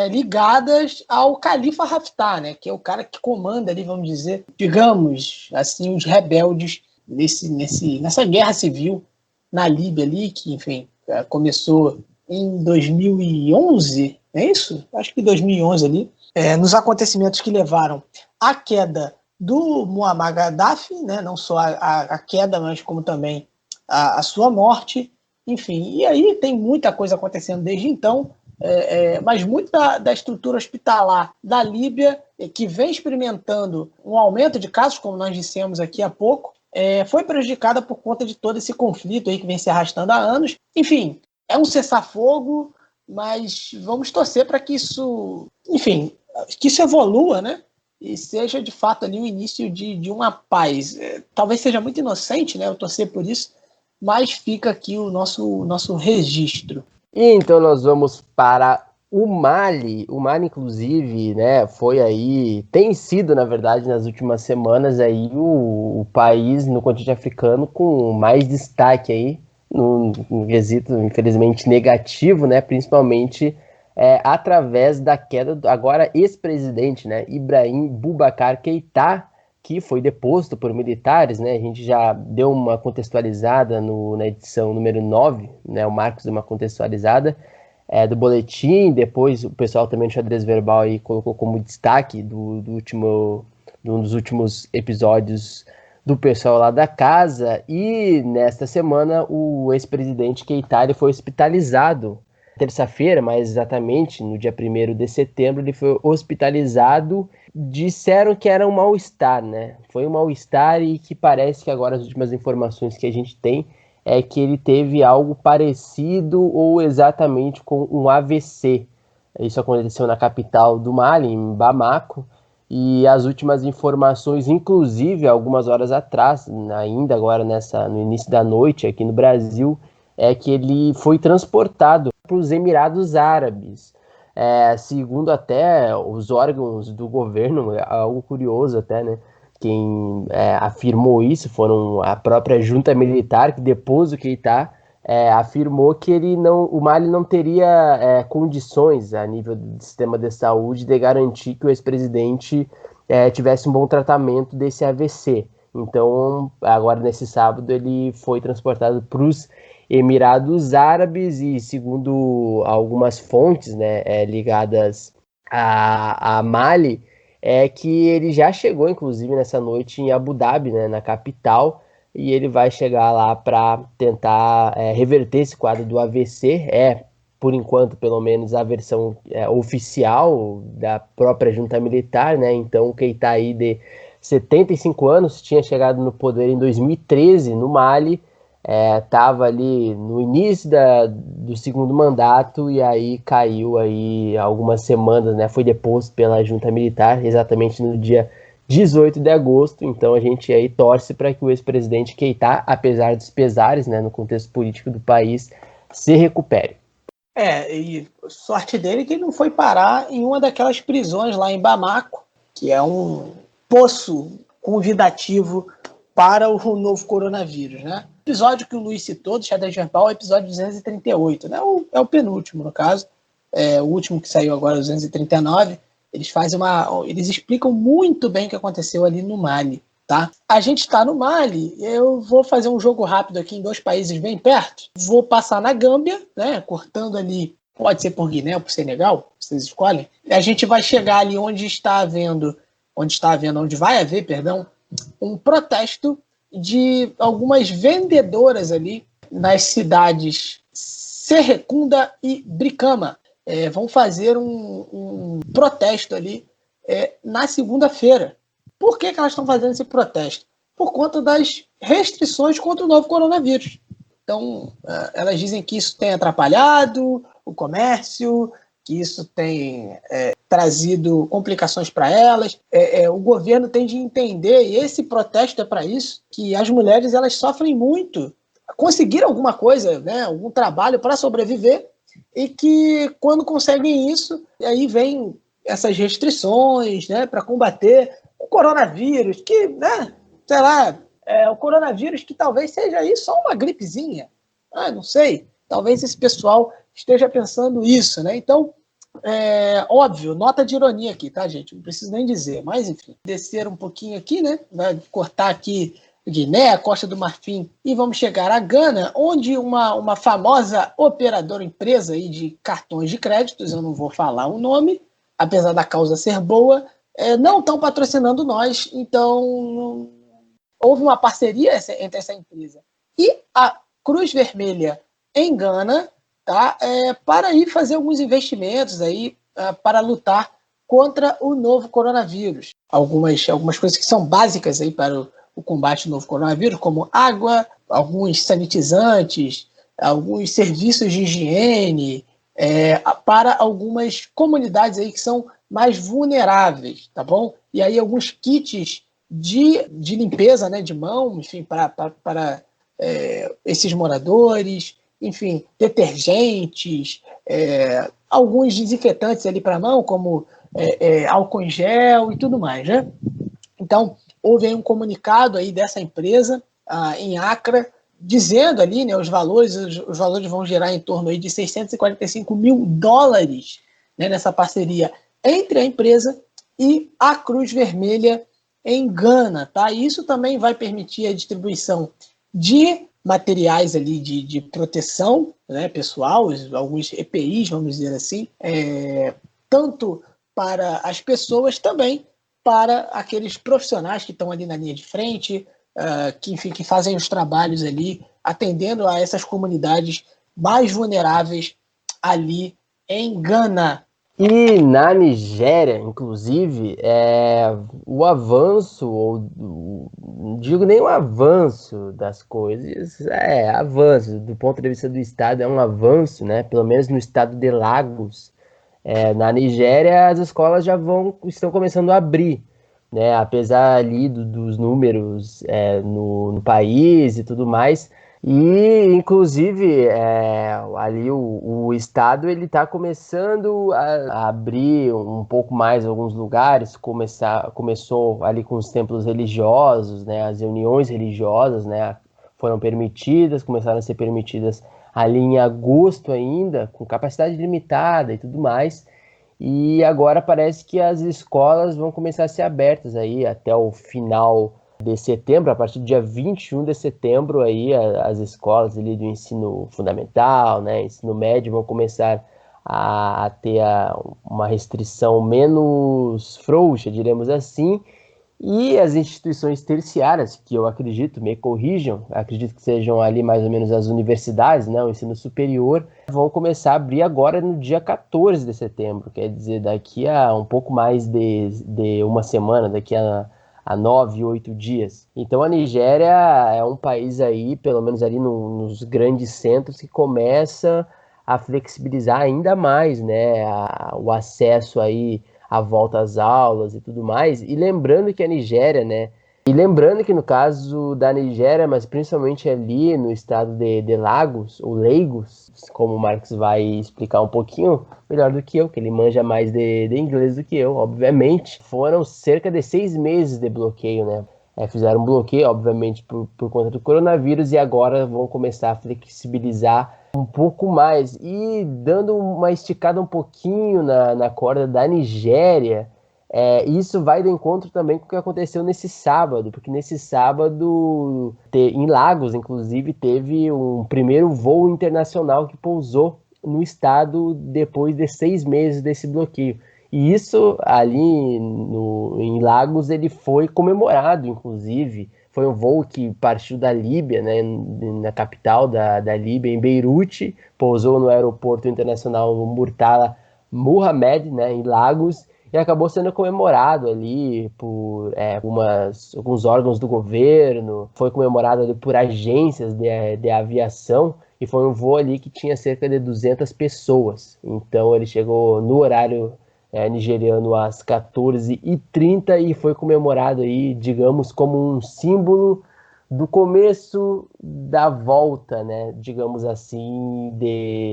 ligadas ao Califa Haftar, né? Que é o cara que comanda ali, vamos dizer, digamos assim, os rebeldes nessa guerra civil na Líbia ali, que, enfim, começou em 2011, é isso? Acho que 2011 ali, nos acontecimentos que levaram à queda do Muammar Gaddafi, né? Não só a queda, mas como também a sua morte, enfim. E aí tem muita coisa acontecendo desde então, mas muito da estrutura hospitalar da Líbia, que vem experimentando um aumento de casos, como nós dissemos aqui há pouco, foi prejudicada por conta de todo esse conflito aí que vem se arrastando há anos. Enfim, é um cessar-fogo, mas vamos torcer para que isso, enfim, que isso evolua, né? E seja de fato ali o início de uma paz. Talvez seja muito inocente, né? Eu torcer por isso, mas fica aqui o nosso registro. E então nós vamos para o Mali. O Mali, inclusive, né, tem sido, na verdade, nas últimas semanas aí o país no continente africano com mais destaque aí no quesito, infelizmente, negativo, né, principalmente através da queda do agora ex-presidente, né, Ibrahim Boubacar Keïta, que foi deposto por militares, né? A gente já deu uma contextualizada na edição número 9, né? O Marcos deu uma contextualizada do boletim, depois o pessoal também do Xadrez Verbal aí colocou como destaque de um dos últimos episódios do pessoal lá da casa, e nesta semana o ex-presidente Keïta ele foi hospitalizado, terça-feira, mais exatamente, no dia 1º de setembro, ele foi hospitalizado. Disseram que era um mal-estar, né? Foi um mal-estar e que parece que agora as últimas informações que a gente tem é que ele teve algo parecido ou exatamente com um AVC. Isso aconteceu na capital do Mali, em Bamako, e as últimas informações, inclusive algumas horas atrás, ainda agora no início da noite aqui no Brasil, é que ele foi transportado para os Emirados Árabes. Segundo até os órgãos do governo, algo curioso até, né? Quem afirmou isso foram a própria junta militar, que depois do Keïta afirmou que o Mali não teria condições a nível do sistema de saúde de garantir que o ex-presidente tivesse um bom tratamento desse AVC. Então, agora nesse sábado, ele foi transportado para os Emirados Árabes e, segundo algumas fontes, né, ligadas a Mali, que ele já chegou, inclusive, nessa noite em Abu Dhabi, né, na capital, e ele vai chegar lá para tentar reverter esse quadro do AVC. Por enquanto, pelo menos, a versão oficial da própria junta militar, né? Então, o Keïta aí de 75 anos, tinha chegado no poder em 2013 no Mali, estava ali no início do segundo mandato e aí caiu aí algumas semanas, né? Foi deposto pela junta militar, exatamente no dia 18 de agosto. Então a gente aí torce para que o ex-presidente Keïta, apesar dos pesares, né, no contexto político do país, se recupere. E sorte dele que ele não foi parar em uma daquelas prisões lá em Bamako, que é um poço convidativo para o novo coronavírus, né? O episódio que o Luiz citou do Xadrez Verbal é o episódio 238, né? É o penúltimo, no caso. O último que saiu agora, 239. Eles explicam muito bem o que aconteceu ali no Mali, tá? A gente está no Mali, eu vou fazer um jogo rápido aqui em 2 países bem perto. Vou passar na Gâmbia, né? Cortando ali, pode ser por Guiné ou por Senegal, vocês escolhem. A gente vai chegar ali onde vai haver, um protesto de algumas vendedoras ali nas cidades Serrekunda e Brikama. Vão fazer um protesto ali na segunda-feira. Por que elas estão fazendo esse protesto? Por conta das restrições contra o novo coronavírus. Então, elas dizem que isso tem atrapalhado o comércio, que isso tem trazido complicações para elas. O governo tem de entender, e esse protesto é para isso, que as mulheres elas sofrem muito, conseguir alguma coisa, né, algum trabalho para sobreviver, e que quando conseguem isso, aí vem essas restrições, né, para combater o coronavírus, que, né, sei lá, o coronavírus que talvez seja aí só uma gripezinha. Não sei. Talvez esse pessoal esteja pensando isso, né? Então, óbvio, nota de ironia aqui, tá, gente? Não preciso nem dizer, mas enfim, descer um pouquinho aqui, né? Vai cortar aqui Guiné, Costa do Marfim e vamos chegar a Gana, onde uma famosa operadora empresa aí de cartões de créditos, eu não vou falar o nome, apesar da causa ser boa, não estão patrocinando nós, então houve uma parceria entre essa empresa e a Cruz Vermelha em Gana, tá? Para ir fazer alguns investimentos aí para lutar contra o novo coronavírus. Algumas coisas que são básicas aí para o combate ao novo coronavírus, como água, alguns sanitizantes, alguns serviços de higiene, para algumas comunidades aí que são mais vulneráveis, tá bom? E aí alguns kits de limpeza, né, de mão, enfim, para esses moradores, enfim, detergentes, alguns desinfetantes ali para a mão, como álcool em gel e tudo mais, né? Então, houve aí um comunicado aí dessa empresa em Accra, dizendo ali, né, os valores vão gerar em torno aí de $645 mil, né, nessa parceria entre a empresa e a Cruz Vermelha em Gana, tá? E isso também vai permitir a distribuição de materiais ali de proteção, né, pessoal, alguns EPIs, vamos dizer assim, tanto para as pessoas, também para aqueles profissionais que estão ali na linha de frente, que fazem os trabalhos ali, atendendo a essas comunidades mais vulneráveis ali em Gana. E na Nigéria, inclusive, o avanço, ou não digo nem o avanço das coisas, avanço, do ponto de vista do Estado, é um avanço, né? Pelo menos no estado de Lagos. Na Nigéria, as escolas já estão começando a abrir, né? Apesar ali dos números no país e tudo mais. E, inclusive, ali o Estado ele está começando a abrir um pouco mais alguns lugares. Começou ali com os templos religiosos, né? As reuniões religiosas, né? Foram permitidas, começaram a ser permitidas ali em agosto ainda, com capacidade limitada e tudo mais. E agora parece que as escolas vão começar a ser abertas aí até o final de setembro. A partir do dia 21 de setembro aí as escolas ali do ensino fundamental, né, ensino médio, vão começar a ter uma restrição menos frouxa, diremos assim. E as instituições terciárias, que eu acredito, me corrijam, acredito que sejam ali mais ou menos as universidades, né, o ensino superior, vão começar a abrir agora no dia 14 de setembro, quer dizer, daqui a um pouco mais de uma semana, daqui a 9, 8 dias. Então a Nigéria é um país aí, pelo menos ali nos grandes centros, que começa a flexibilizar ainda mais, né, o acesso aí a volta às aulas e tudo mais. E lembrando que a Nigéria, né? E lembrando que no caso da Nigéria, mas principalmente ali no estado de Lagos, ou Lagos, como o Marcos vai explicar um pouquinho melhor do que eu, que ele manja mais de inglês do que eu, obviamente, foram cerca de 6 meses de bloqueio, né? Fizeram um bloqueio, obviamente, por conta do coronavírus, e agora vão começar a flexibilizar um pouco mais. E dando uma esticada um pouquinho na corda da Nigéria, isso vai de encontro também com o que aconteceu nesse sábado, porque nesse sábado, em Lagos, inclusive, teve um primeiro voo internacional que pousou no estado depois de 6 meses desse bloqueio. E isso ali em Lagos, ele foi comemorado, inclusive. Foi um voo que partiu da Líbia, né, na capital da Líbia, em Beirute, pousou no aeroporto internacional Murtala Mohamed, né, em Lagos, e acabou sendo comemorado ali por alguns órgãos do governo, foi comemorado ali por agências de aviação, e foi um voo ali que tinha cerca de 200 pessoas. Então ele chegou no horário nigeriano às 14h30 e foi comemorado aí, digamos, como um símbolo do começo da volta, né, digamos assim,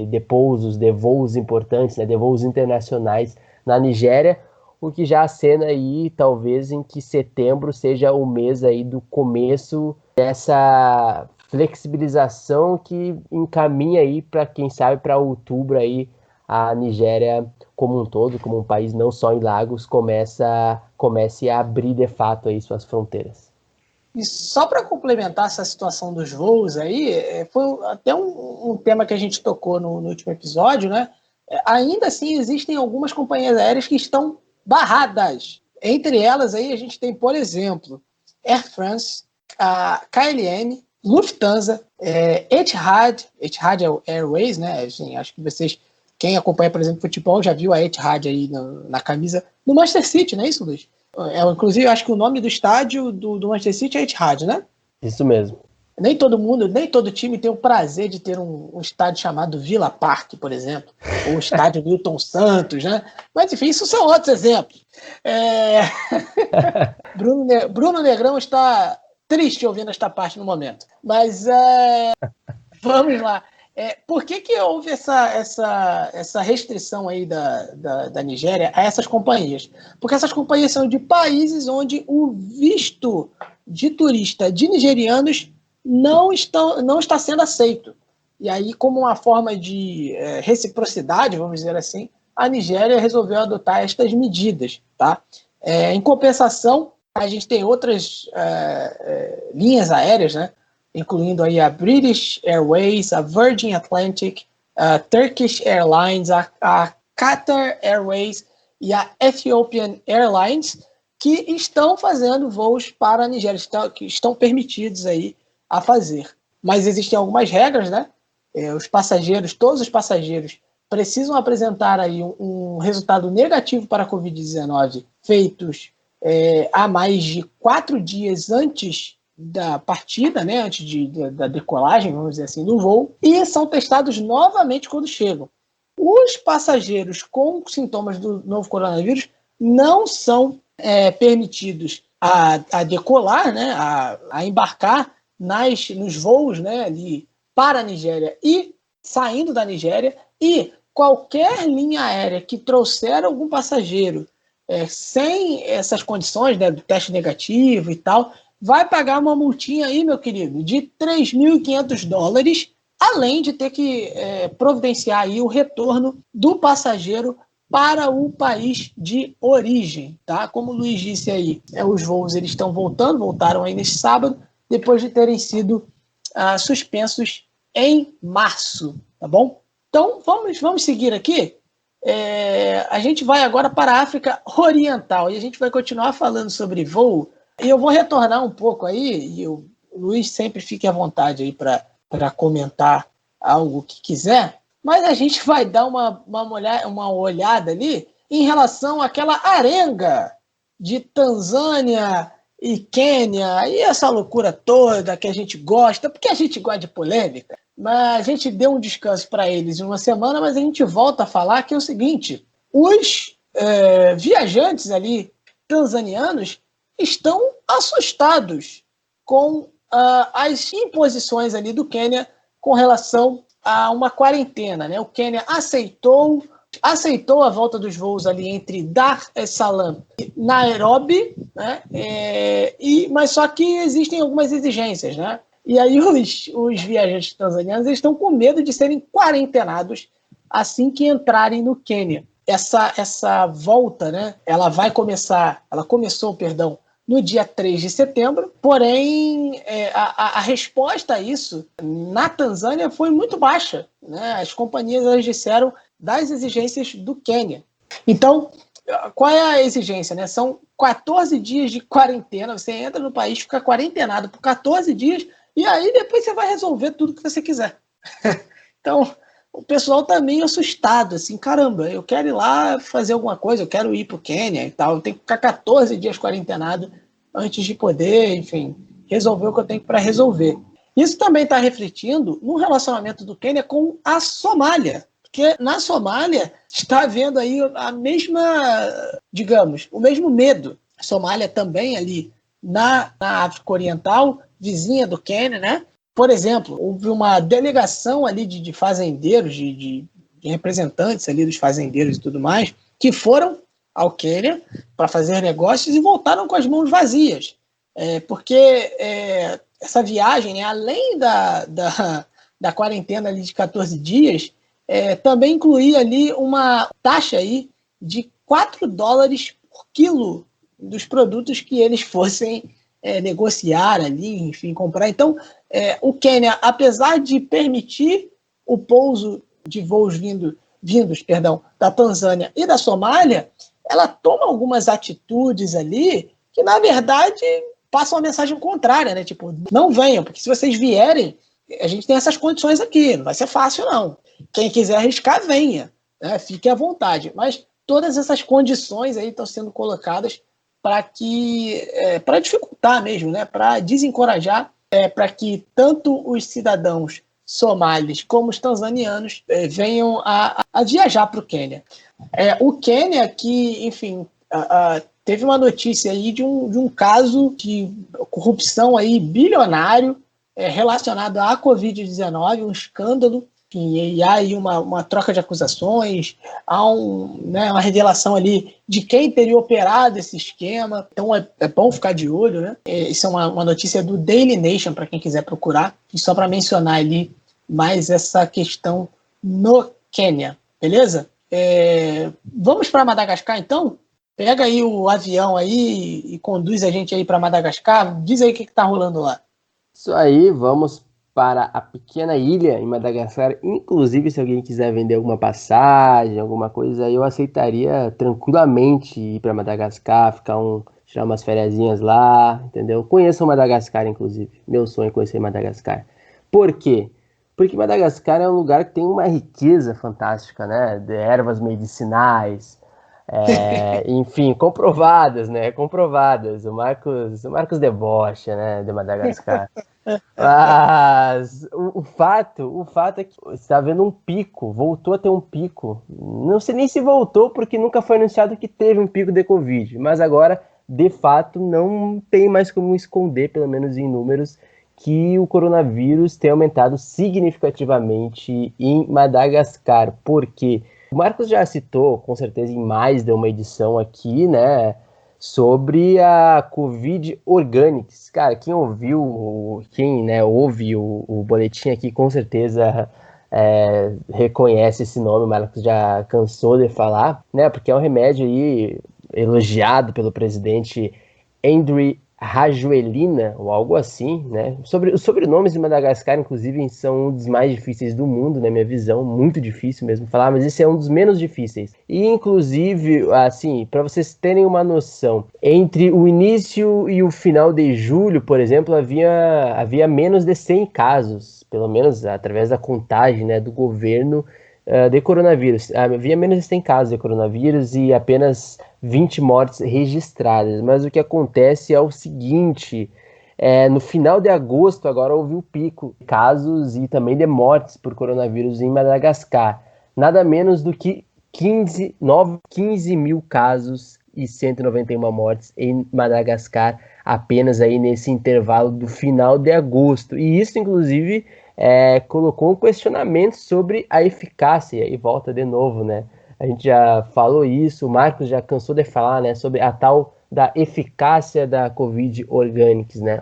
de pousos, de voos importantes, né, de voos internacionais na Nigéria, o que já acena aí, talvez, em que setembro seja o mês aí do começo dessa flexibilização que encaminha aí para, quem sabe, para outubro aí a Nigéria como um todo, como um país não só em Lagos, comece a abrir de fato aí suas fronteiras. E só para complementar essa situação dos voos aí, foi até um tema que a gente tocou no último episódio, né? Ainda assim, existem algumas companhias aéreas que estão barradas. Entre elas aí a gente tem, por exemplo, Air France, a KLM, Lufthansa, Etihad Airways, né? Assim, acho que vocês, quem acompanha, por exemplo, futebol, já viu a Etihad aí na camisa do Manchester City, não é isso, Luiz? Inclusive, eu acho que o nome do estádio do Manchester City é Etihad, né? Isso mesmo. Nem todo time tem o prazer de ter um estádio chamado Villa Park, por exemplo, ou o estádio Newton Santos, né? Mas, enfim, isso são outros exemplos. Bruno Negrão está triste ouvindo esta parte no momento. Mas vamos lá. Por que houve essa restrição aí da Nigéria a essas companhias? Porque essas companhias são de países onde o visto de turista de nigerianos não está sendo aceito. E aí, como uma forma de reciprocidade, vamos dizer assim, a Nigéria resolveu adotar estas medidas. Tá? Em compensação, a gente tem outras linhas aéreas, né? Incluindo aí a British Airways, a Virgin Atlantic, a Turkish Airlines, a Qatar Airways e a Ethiopian Airlines, que estão fazendo voos para a Nigéria, que estão permitidos aí a fazer. Mas existem algumas regras, né? Todos os passageiros precisam apresentar aí um resultado negativo para a Covid-19 feitos há mais de 4 dias antes da partida, né, antes da decolagem, vamos dizer assim, do voo, e são testados novamente quando chegam. Os passageiros com sintomas do novo coronavírus não são permitidos a decolar, né, a embarcar nos voos, né, ali para a Nigéria e saindo da Nigéria, e qualquer linha aérea que trouxer algum passageiro sem essas condições, né, do teste negativo e tal, vai pagar uma multinha aí, meu querido, de $3.500, além de ter que providenciar aí o retorno do passageiro para o país de origem, tá? Como o Luiz disse aí, os voos eles estão voltaram aí neste sábado, depois de terem sido suspensos em março, tá bom? Então, vamos seguir aqui. A gente vai agora para a África Oriental e a gente vai continuar falando sobre voo. E eu vou retornar um pouco aí, e o Luiz sempre fique à vontade aí para comentar algo que quiser, mas a gente vai dar uma olhada ali em relação àquela arenga de Tanzânia e Quênia, e essa loucura toda que a gente gosta, porque a gente gosta de polêmica, mas a gente deu um descanso para eles em uma semana, mas a gente volta a falar que é o seguinte, os viajantes ali tanzanianos estão assustados com as imposições ali do Quênia com relação a uma quarentena, né? O Quênia aceitou a volta dos voos ali entre Dar es Salaam e Nairobi, né? Mas só que existem algumas exigências, né? E aí os viajantes tanzanianos estão com medo de serem quarentenados assim que entrarem no Quênia. Essa volta, né? Ela começou, no dia 3 de setembro, porém a resposta a isso na Tanzânia foi muito baixa, né? As companhias elas disseram das exigências do Quênia. Então, qual é a exigência, né? São 14 dias de quarentena, você entra no país, fica quarentenado por 14 dias e aí depois você vai resolver tudo que você quiser. Então, o pessoal tá meio assustado, assim, caramba, eu quero ir lá fazer alguma coisa, eu quero ir pro Quênia e tal, eu tenho que ficar 14 dias quarentenado antes de poder, enfim, resolver o que eu tenho para resolver. Isso também está refletindo no relacionamento do Quênia com a Somália, porque na Somália está havendo aí a mesma, digamos, o mesmo medo. A Somália também ali na África Oriental, vizinha do Quênia, né? Por exemplo, houve uma delegação ali de fazendeiros, de representantes ali dos fazendeiros e tudo mais, que foram ao Quênia para fazer negócios e voltaram com as mãos vazias. Porque essa viagem, né, além da quarentena ali de 14 dias, também incluía ali uma taxa aí de $4 por quilo dos produtos que eles fossem negociar ali, enfim, comprar. Então, o Quênia, apesar de permitir o pouso de voos vindos da Tanzânia e da Somália, ela toma algumas atitudes ali que, na verdade, passam uma mensagem contrária, né? Tipo, não venham, porque se vocês vierem, a gente tem essas condições aqui, não vai ser fácil, não. Quem quiser arriscar, venha, né? Fique à vontade. Mas todas essas condições aí estão sendo colocadas para dificultar mesmo, né? Para desencorajar, para que tanto os cidadãos somalis como os tanzanianos venham a viajar para o Quênia. O Quênia, que, enfim, teve uma notícia aí de um caso de corrupção aí bilionário relacionado à Covid-19, um escândalo, e há aí uma troca de acusações, há uma revelação ali de quem teria operado esse esquema, então é bom ficar de olho, né? Isso é uma notícia do Daily Nation, para quem quiser procurar, e só para mencionar ali mais essa questão no Quênia, beleza? Vamos para Madagascar, então? Pega aí o avião aí e conduz a gente aí para Madagascar. Diz aí o que está rolando lá. Isso aí, vamos para a pequena ilha em Madagascar. Inclusive, se alguém quiser vender alguma passagem, alguma coisa, eu aceitaria tranquilamente ir para Madagascar, tirar umas fériasinhas lá, entendeu? Conheço Madagascar, inclusive. Meu sonho é conhecer Madagascar. Por quê? Porque Madagascar é um lugar que tem uma riqueza fantástica, né? De ervas medicinais, enfim, comprovadas, né? Comprovadas. O Marcos debocha, né? De Madagascar. Mas o fato é que está havendo um pico, voltou a ter um pico. Não sei nem se voltou, porque nunca foi anunciado que teve um pico de Covid. Mas agora, de fato, não tem mais como esconder, pelo menos em números, que o coronavírus tem aumentado significativamente em Madagascar. Por quê? O Marcos já citou, com certeza, em mais de uma edição aqui, né, sobre a Covid Organics. Cara, quem ouve o boletim aqui, com certeza reconhece esse nome. O Marcos já cansou de falar, né, porque é um remédio aí elogiado pelo presidente Andry Rajoelina, ou algo assim, né? Os sobrenomes de Madagascar, inclusive, são um dos mais difíceis do mundo, na minha visão, muito difícil mesmo falar, mas esse é um dos menos difíceis. E, inclusive, assim, para vocês terem uma noção, entre o início e o final de julho, por exemplo, havia menos de 100 casos, pelo menos através da contagem, né, do governo, de coronavírus. Havia menos de 100 casos de coronavírus e apenas 20 mortes registradas. Mas o que acontece é o seguinte: no final de agosto, agora houve um pico de casos e também de mortes por coronavírus em Madagascar. Nada menos do que 15 mil casos e 191 mortes em Madagascar, apenas aí nesse intervalo do final de agosto. E isso, inclusive, colocou um questionamento sobre a eficácia, e volta de novo, né? A gente já falou isso, o Marcos já cansou de falar, né, sobre a tal da eficácia da Covid Organics, né?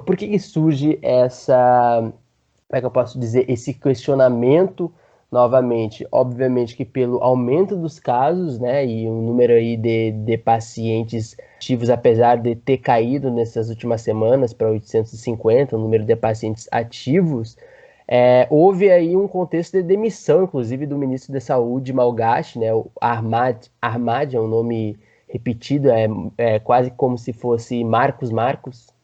Por que surge como é que eu posso dizer, esse questionamento novamente? Obviamente que pelo aumento dos casos, né, e o número aí de pacientes ativos, apesar de ter caído nessas últimas semanas para 850, o número de pacientes ativos, houve aí um contexto de demissão, inclusive, do ministro da Saúde malgache, né, o Ahmad é um nome repetido, quase como se fosse Marcos,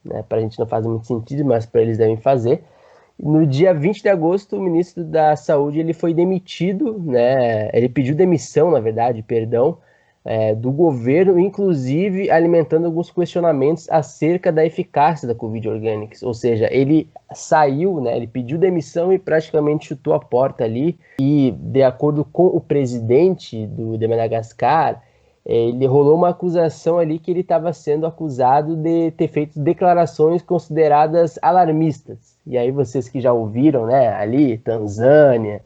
né, para a gente não faz muito sentido, mas para eles devem fazer. No dia 20 de agosto, o ministro da Saúde ele foi demitido, né? Ele pediu demissão, na verdade, perdão, do governo, inclusive alimentando alguns questionamentos acerca da eficácia da Covid Organics. Ou seja, ele saiu, né? Ele pediu demissão e praticamente chutou a porta ali. E, de acordo com o presidente de Madagascar, ele rolou uma acusação ali que ele estava sendo acusado de ter feito declarações consideradas alarmistas. E aí vocês que já ouviram, né, ali, Tanzânia,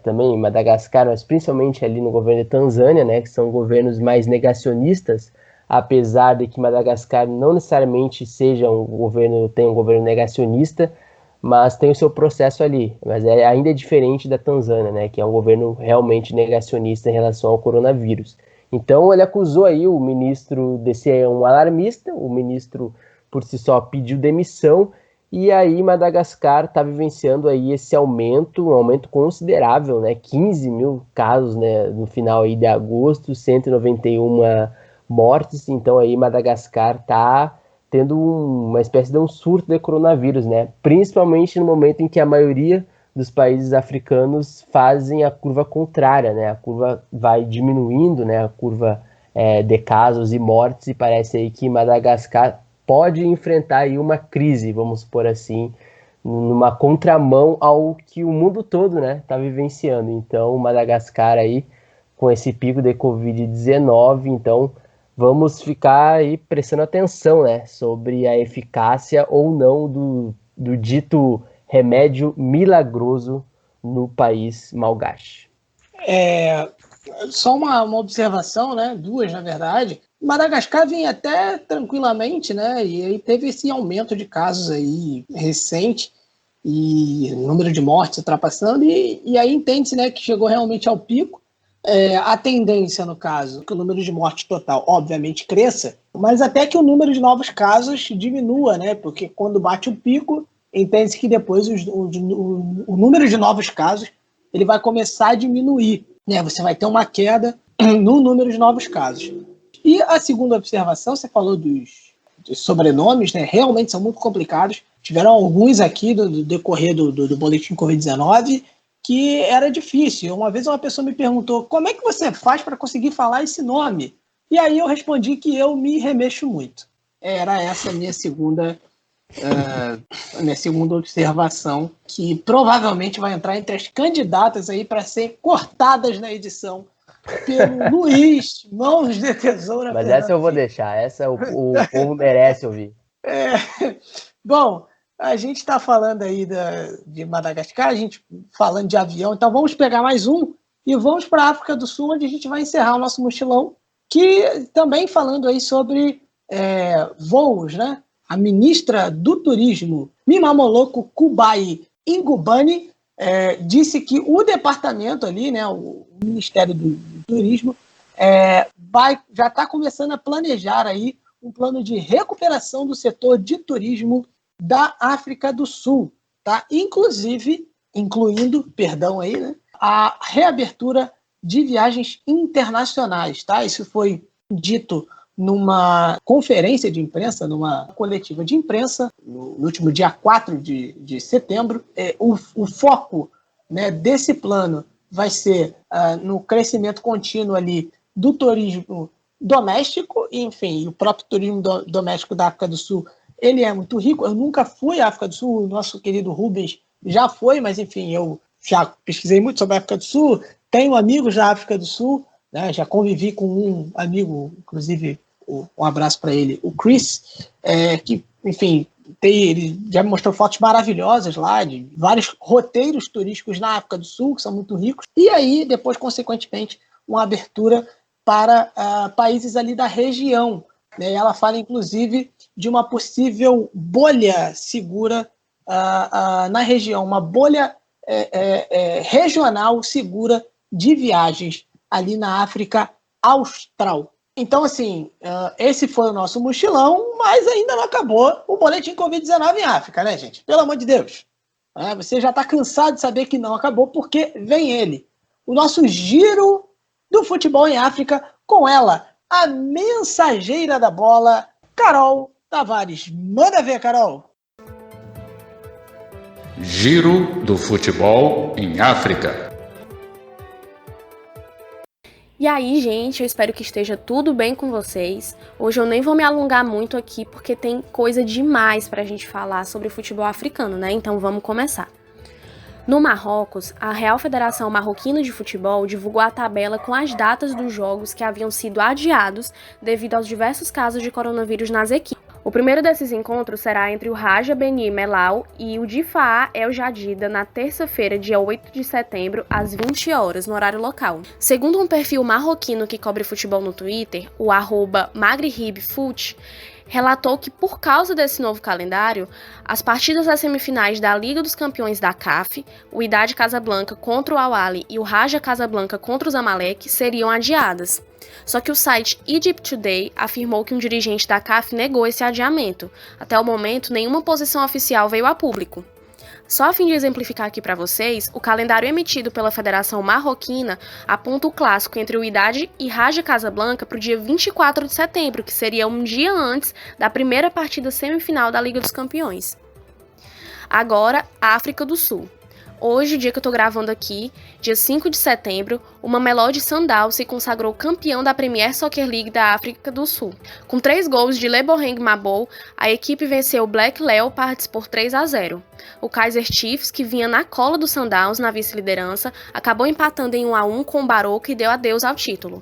também em Madagascar, mas principalmente ali no governo de Tanzânia, né, que são governos mais negacionistas, apesar de que Madagascar não necessariamente tenha um governo negacionista, mas tem o seu processo ali. Mas ainda é diferente da Tanzânia, né, que é um governo realmente negacionista em relação ao coronavírus. Então ele acusou aí o ministro de ser um alarmista, o ministro por si só pediu demissão, e aí Madagascar está vivenciando aí esse aumento, um aumento considerável, né, 15 mil casos, né, no final aí de agosto, 191 mortes. Então aí Madagascar está tendo uma espécie de um surto de coronavírus, né, principalmente no momento em que a maioria dos países africanos fazem a curva contrária, né, a curva vai diminuindo, né, a curva de casos e mortes, e parece aí que Madagascar pode enfrentar aí uma crise, vamos supor assim, numa contramão ao que o mundo todo, né, está vivenciando. Então, Madagascar aí, com esse pico de Covid-19, então vamos ficar aí prestando atenção, né, sobre a eficácia ou não do dito remédio milagroso no país malgache. Só uma observação, né, duas na verdade. Madagascar vinha até tranquilamente, né? E aí teve esse aumento de casos aí recente e número de mortes ultrapassando, e aí entende-se, né, que chegou realmente ao pico. A tendência, no caso, que o número de mortes total, obviamente, cresça, mas até que o número de novos casos diminua, né? Porque quando bate o pico, entende-se que depois o número de novos casos ele vai começar a diminuir, né? Você vai ter uma queda no número de novos casos. E a segunda observação, você falou dos sobrenomes, né? Realmente são muito complicados. Tiveram alguns aqui do decorrer do boletim Covid-19 que era difícil. Uma vez uma pessoa me perguntou, como é que você faz para conseguir falar esse nome? E aí eu respondi que eu me remexo muito. Era essa a minha segunda observação, que provavelmente vai entrar entre as candidatas aí para ser cortadas na edição pelo Luiz, mãos de tesoura. Mas essa eu vou deixar, essa o povo merece ouvir. Bom, a gente está falando aí de Madagascar, a gente falando de avião, então vamos pegar mais um e vamos para a África do Sul, onde a gente vai encerrar o nosso mochilão, que também falando aí sobre voos, né? A ministra do Turismo, Mimamoloko Kubai Ingubane, disse que o departamento ali, né, o Ministério do Turismo, já está começando a planejar aí um plano de recuperação do setor de turismo da África do Sul, tá? Incluindo a reabertura de viagens internacionais, tá? Isso foi dito numa conferência de imprensa, numa coletiva de imprensa, no último dia 4 de setembro. O foco, né, desse plano vai ser no crescimento contínuo ali do turismo doméstico, e, enfim, o próprio turismo doméstico da África do Sul, ele é muito rico. Eu nunca fui à África do Sul, o nosso querido Rubens já foi, mas, enfim, eu já pesquisei muito sobre a África do Sul, tenho amigos da África do Sul, né, já convivi com um amigo, inclusive, um abraço para ele, o Chris, que, enfim, ele já me mostrou fotos maravilhosas lá, de vários roteiros turísticos na África do Sul, que são muito ricos, e aí, depois, consequentemente, uma abertura para países ali da região, né? Ela fala, inclusive, de uma possível bolha segura na região, uma bolha regional segura de viagens ali na África Austral. Então, assim, esse foi o nosso mochilão, mas ainda não acabou o boletim Covid-19 em África, né, gente? Pelo amor de Deus. Você já está cansado de saber que não acabou, porque vem ele. O nosso giro do futebol em África, com ela, a mensageira da bola, Carol Tavares. Manda ver, Carol. Giro do futebol em África. E aí, gente, eu espero que esteja tudo bem com vocês. Hoje eu nem vou me alongar muito aqui, porque tem coisa demais pra gente falar sobre o futebol africano, né? Então vamos começar. No Marrocos, a Real Federação Marroquina de Futebol divulgou a tabela com as datas dos jogos que haviam sido adiados devido aos diversos casos de coronavírus nas equipes. O primeiro desses encontros será entre o Raja Beni Melal e o Difaa El Jadida na terça-feira, dia 8 de setembro, às 20 horas, no horário local. Segundo um perfil marroquino que cobre futebol no Twitter, o @MaghribFoot, relatou que, por causa desse novo calendário, as partidas das semifinais da Liga dos Campeões da CAF, o Wydad Casablanca contra o Al Ahly e o Raja Casablanca contra os Zamalek, seriam adiadas. Só que o site Egypt Today afirmou que um dirigente da CAF negou esse adiamento. Até o momento, nenhuma posição oficial veio a público. Só a fim de exemplificar aqui para vocês, o calendário emitido pela Federação Marroquina aponta o clássico entre o Wydad e Raja Casablanca para o dia 24 de setembro, que seria um dia antes da primeira partida semifinal da Liga dos Campeões. Agora, África do Sul. Hoje, dia que eu tô gravando aqui, dia 5 de setembro, o Mamelodi Sundowns se consagrou campeão da Premier Soccer League da África do Sul. Com 3 gols de Lebohang Mabou, a equipe venceu o Black Leopards por 3-0. O Kaizer Chiefs, que vinha na cola do Sundowns na vice-liderança, acabou empatando em 1-1 com o Baroque e deu adeus ao título.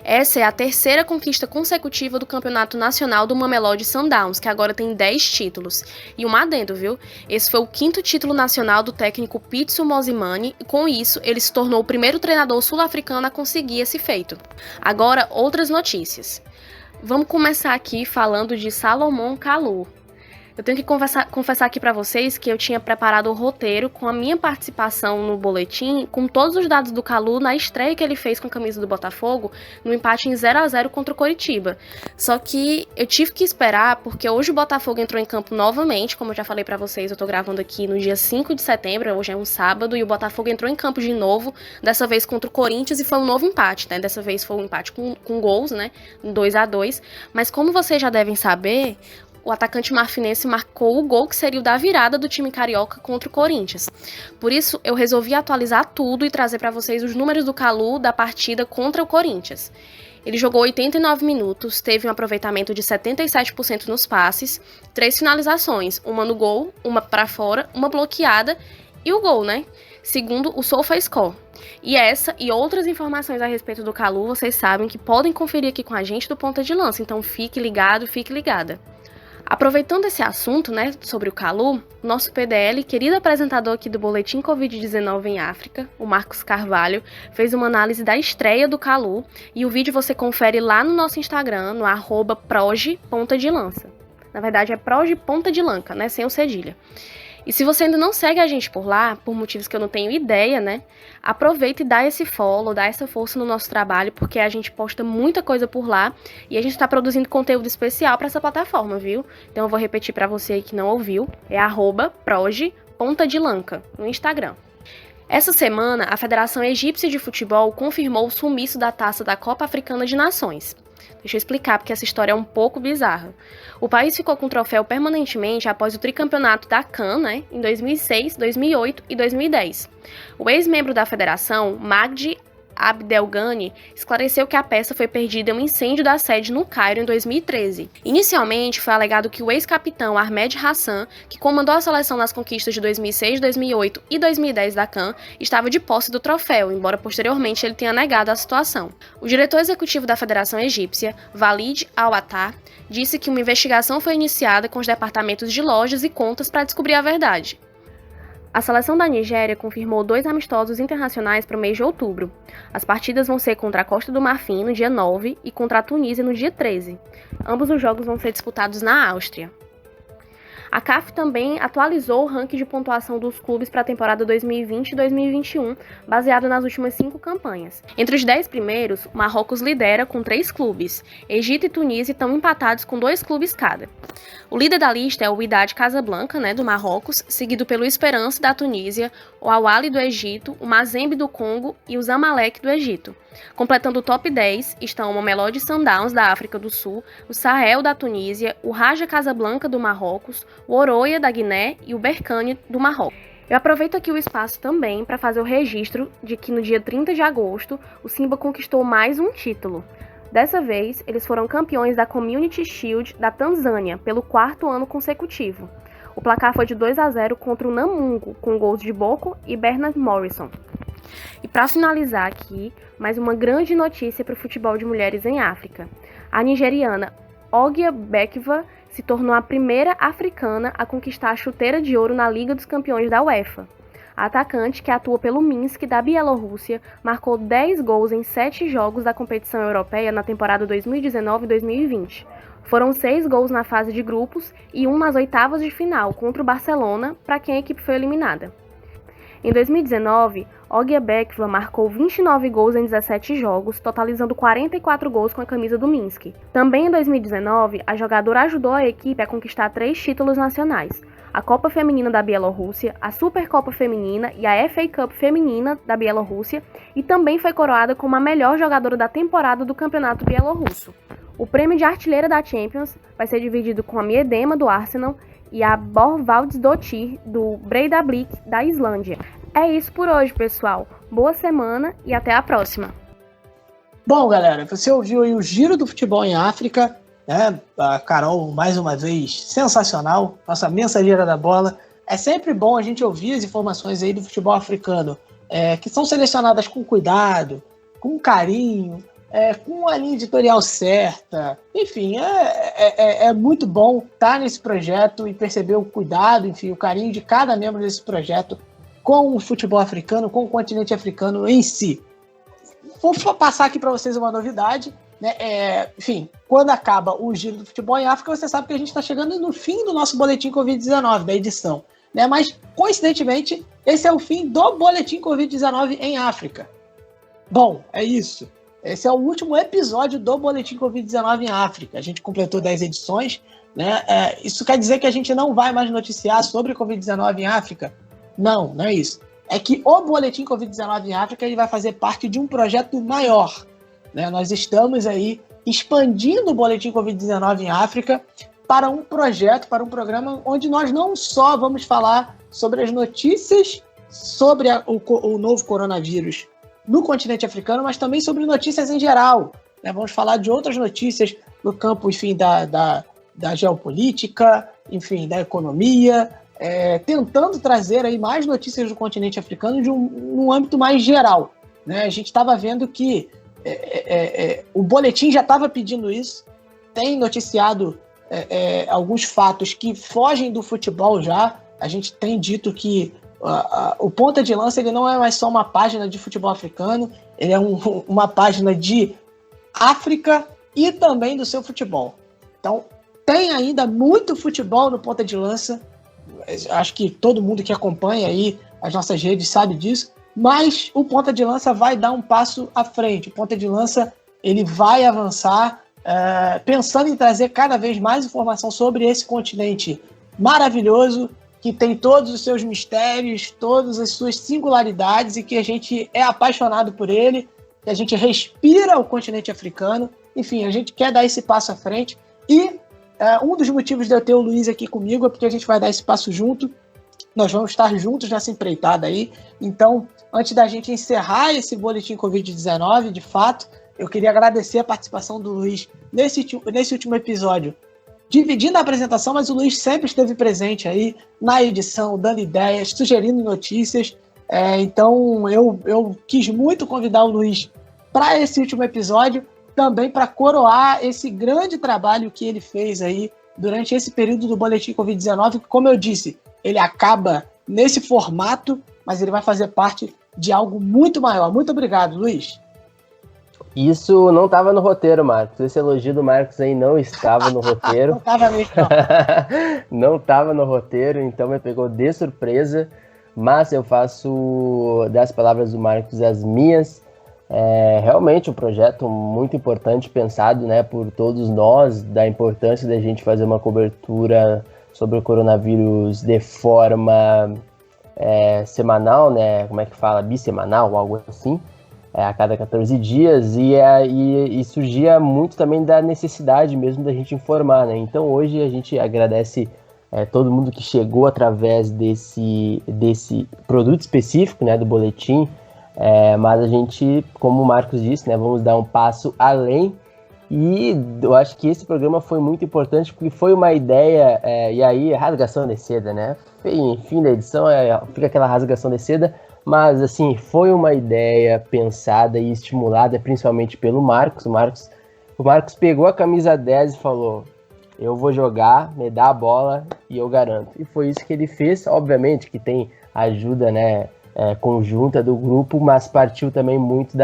Essa é a terceira conquista consecutiva do Campeonato Nacional do Mamelodi Sundowns, que agora tem 10 títulos. E um adendo, viu? Esse foi o 5º título nacional do técnico Pitso Mosimane, e com isso ele se tornou o primeiro treinador sul-africano a conseguir esse feito. Agora, outras notícias. Vamos começar aqui falando de Salomon Kalou. Eu tenho que confessar aqui para vocês que eu tinha preparado o roteiro com a minha participação no boletim, com todos os dados do Kalou na estreia que ele fez com a camisa do Botafogo, no empate em 0-0 contra o Coritiba. Só que eu tive que esperar, porque hoje o Botafogo entrou em campo novamente, como eu já falei para vocês, eu tô gravando aqui no dia 5 de setembro, hoje é um sábado, e o Botafogo entrou em campo de novo, dessa vez contra o Corinthians, e foi um novo empate, né? Dessa vez foi um empate com gols, né? 2-2, mas como vocês já devem saber, o atacante marfinense marcou o gol que seria o da virada do time carioca contra o Corinthians. Por isso, eu resolvi atualizar tudo e trazer para vocês os números do Kalou da partida contra o Corinthians. Ele jogou 89 minutos, teve um aproveitamento de 77% nos passes, 3 finalizações, uma no gol, uma para fora, uma bloqueada e o gol, né? Segundo o SofaScore. E essa e outras informações a respeito do Kalou, vocês sabem que podem conferir aqui com a gente do Ponta de Lança, então fique ligado, fique ligada. Aproveitando esse assunto, né, sobre o Kalou, nosso PDL, querido apresentador aqui do Boletim Covid-19 em África, o Marcos Carvalho, fez uma análise da estreia do Kalou e o vídeo você confere lá no nosso Instagram, no @proge_pontadelança. Na verdade é proge_pontadelanca, né, sem o cedilha. E se você ainda não segue a gente por lá, por motivos que eu não tenho ideia, né? Aproveita e dá esse follow, dá essa força no nosso trabalho, porque a gente posta muita coisa por lá e a gente tá produzindo conteúdo especial para essa plataforma, viu? Então eu vou repetir para você aí que não ouviu, é @proge_pontadelanca no Instagram. Essa semana, a Federação Egípcia de Futebol confirmou o sumiço da taça da Copa Africana de Nações. Deixa eu explicar, porque essa história é um pouco bizarra. O país ficou com o troféu permanentemente após o tricampeonato da CAN, né, em 2006, 2008 e 2010. O ex-membro da federação, Magdi Abdelghani, esclareceu que a peça foi perdida em um incêndio da sede no Cairo em 2013. Inicialmente, foi alegado que o ex-capitão Ahmed Hassan, que comandou a seleção nas conquistas de 2006, 2008 e 2010 da CAN, estava de posse do troféu, embora posteriormente ele tenha negado a situação. O diretor executivo da Federação Egípcia, Walid Al-Attar, disse que uma investigação foi iniciada com os departamentos de lojas e contas para descobrir a verdade. A seleção da Nigéria confirmou 2 amistosos internacionais para o mês de outubro. As partidas vão ser contra a Costa do Marfim no dia 9 e contra a Tunísia no dia 13. Ambos os jogos vão ser disputados na Áustria. A CAF também atualizou o ranking de pontuação dos clubes para a temporada 2020 e 2021, baseado nas últimas 5 campanhas. Entre os 10 primeiros, Marrocos lidera com 3 clubes. Egito e Tunísia estão empatados com 2 clubes cada. O líder da lista é o Wydad Casablanca, né, do Marrocos, seguido pelo Esperance da Tunísia, o Al Ahly do Egito, o Mazembe do Congo e o Zamalek do Egito. Completando o top 10 estão o Mamelodi Sundowns da África do Sul, o Sahel da Tunísia, o Raja Casablanca do Marrocos, o Oroya da Guiné e o Berkane do Marrocos. Eu aproveito aqui o espaço também para fazer o registro de que no dia 30 de agosto o Simba conquistou mais um título. Dessa vez, eles foram campeões da Community Shield da Tanzânia pelo 4º ano consecutivo. O placar foi de 2-0 contra o Namungo, com gols de Boko e Bernard Morrison. E para finalizar aqui, mais uma grande notícia para o futebol de mulheres em África. A nigeriana Ogia Bekva se tornou a primeira africana a conquistar a chuteira de ouro na Liga dos Campeões da UEFA. A atacante, que atua pelo Minsk da Bielorrússia, marcou 10 gols em 7 jogos da competição europeia na temporada 2019-2020. Foram 6 gols na fase de grupos e 1 nas oitavas de final contra o Barcelona, para quem a equipe foi eliminada. Em 2019, Ogia Bekva marcou 29 gols em 17 jogos, totalizando 44 gols com a camisa do Minsk. Também em 2019, a jogadora ajudou a equipe a conquistar 3 títulos nacionais: a Copa Feminina da Bielorrússia, a Supercopa Feminina e a FA Cup Feminina da Bielorrússia, e também foi coroada como a melhor jogadora da temporada do Campeonato Bielorrusso. O prêmio de artilheira da Champions vai ser dividido com a Miedema, do Arsenal, e a Borvaldsdottir, do Breiðablik, da Islândia. É isso por hoje, pessoal. Boa semana e até a próxima. Bom, galera, você ouviu aí o Giro do Futebol em África, né? A Carol, mais uma vez, sensacional, nossa mensageira da bola. É sempre bom a gente ouvir as informações aí do futebol africano, que são selecionadas com cuidado, com carinho, com a linha editorial certa. Enfim, é muito bom estar nesse projeto e perceber o cuidado, enfim, o carinho de cada membro desse projeto com o futebol africano, com o continente africano em si. Vou passar aqui para vocês uma novidade, né? Enfim, quando acaba o Giro do Futebol em África, você sabe que a gente está chegando no fim do nosso Boletim Covid-19, da edição, né? Mas, coincidentemente, esse é o fim do Boletim Covid-19 em África. Bom, é isso. Esse é o último episódio do Boletim Covid-19 em África. A gente completou 10 edições, né? Isso quer dizer que a gente não vai mais noticiar sobre Covid-19 em África? Não, não é isso. É que o Boletim Covid-19 em África ele vai fazer parte de um projeto maior, né? Nós estamos aí expandindo o Boletim Covid-19 em África para um projeto, para um programa onde nós não só vamos falar sobre as notícias sobre o novo coronavírus no continente africano, mas também sobre notícias em geral, né? Vamos falar de outras notícias no campo, enfim, da geopolítica, enfim, da economia, tentando trazer aí mais notícias do continente africano de um âmbito mais geral, né? A gente estava vendo que o boletim já estava pedindo isso, tem noticiado alguns fatos que fogem do futebol já. A gente tem dito que o Ponta de Lança ele não é mais só uma página de futebol africano, ele é uma página de África e também do seu futebol. Então, tem ainda muito futebol no Ponta de Lança. Acho que todo mundo que acompanha aí as nossas redes sabe disso, mas o Ponta de Lança vai dar um passo à frente. O Ponta de Lança ele vai avançar pensando em trazer cada vez mais informação sobre esse continente maravilhoso, que tem todos os seus mistérios, todas as suas singularidades e que a gente é apaixonado por ele, que a gente respira o continente africano. Enfim, a gente quer dar esse passo à frente e um dos motivos de eu ter o Luiz aqui comigo é porque a gente vai dar esse passo junto, nós vamos estar juntos nessa empreitada aí. Então, antes da gente encerrar esse Boletim Covid-19, de fato, eu queria agradecer a participação do Luiz nesse último episódio, dividindo a apresentação, mas o Luiz sempre esteve presente aí na edição, dando ideias, sugerindo notícias. Então, eu quis muito convidar o Luiz para esse último episódio, também para coroar esse grande trabalho que ele fez aí durante esse período do Boletim Covid-19, que, como eu disse, ele acaba nesse formato, mas ele vai fazer parte de algo muito maior. Muito obrigado, Luiz. Isso não estava no roteiro, Marcos. Esse elogio do Marcos aí não estava no roteiro. Não estava mesmo, não. Não estava no roteiro, então me pegou de surpresa, mas eu faço das palavras do Marcos as minhas. Realmente um projeto muito importante, pensado, né, por todos nós, da importância da gente fazer uma cobertura sobre o coronavírus de forma semanal, né, como é que fala, bissemanal, algo assim, a cada 14 dias, e surgia muito também da necessidade mesmo da gente informar, né. Então hoje a gente agradece todo mundo que chegou através desse produto específico, né, do boletim. Mas a gente, como o Marcos disse, né, vamos dar um passo além, e eu acho que esse programa foi muito importante porque foi uma ideia, e aí rasgação de seda, né, fim da edição fica aquela rasgação de seda, mas assim, foi uma ideia pensada e estimulada principalmente pelo Marcos. O Marcos O Marcos pegou a camisa 10 e falou: eu vou jogar, me dá a bola e eu garanto. E foi isso que ele fez. Obviamente que tem ajuda, né, conjunta do grupo, mas partiu também muito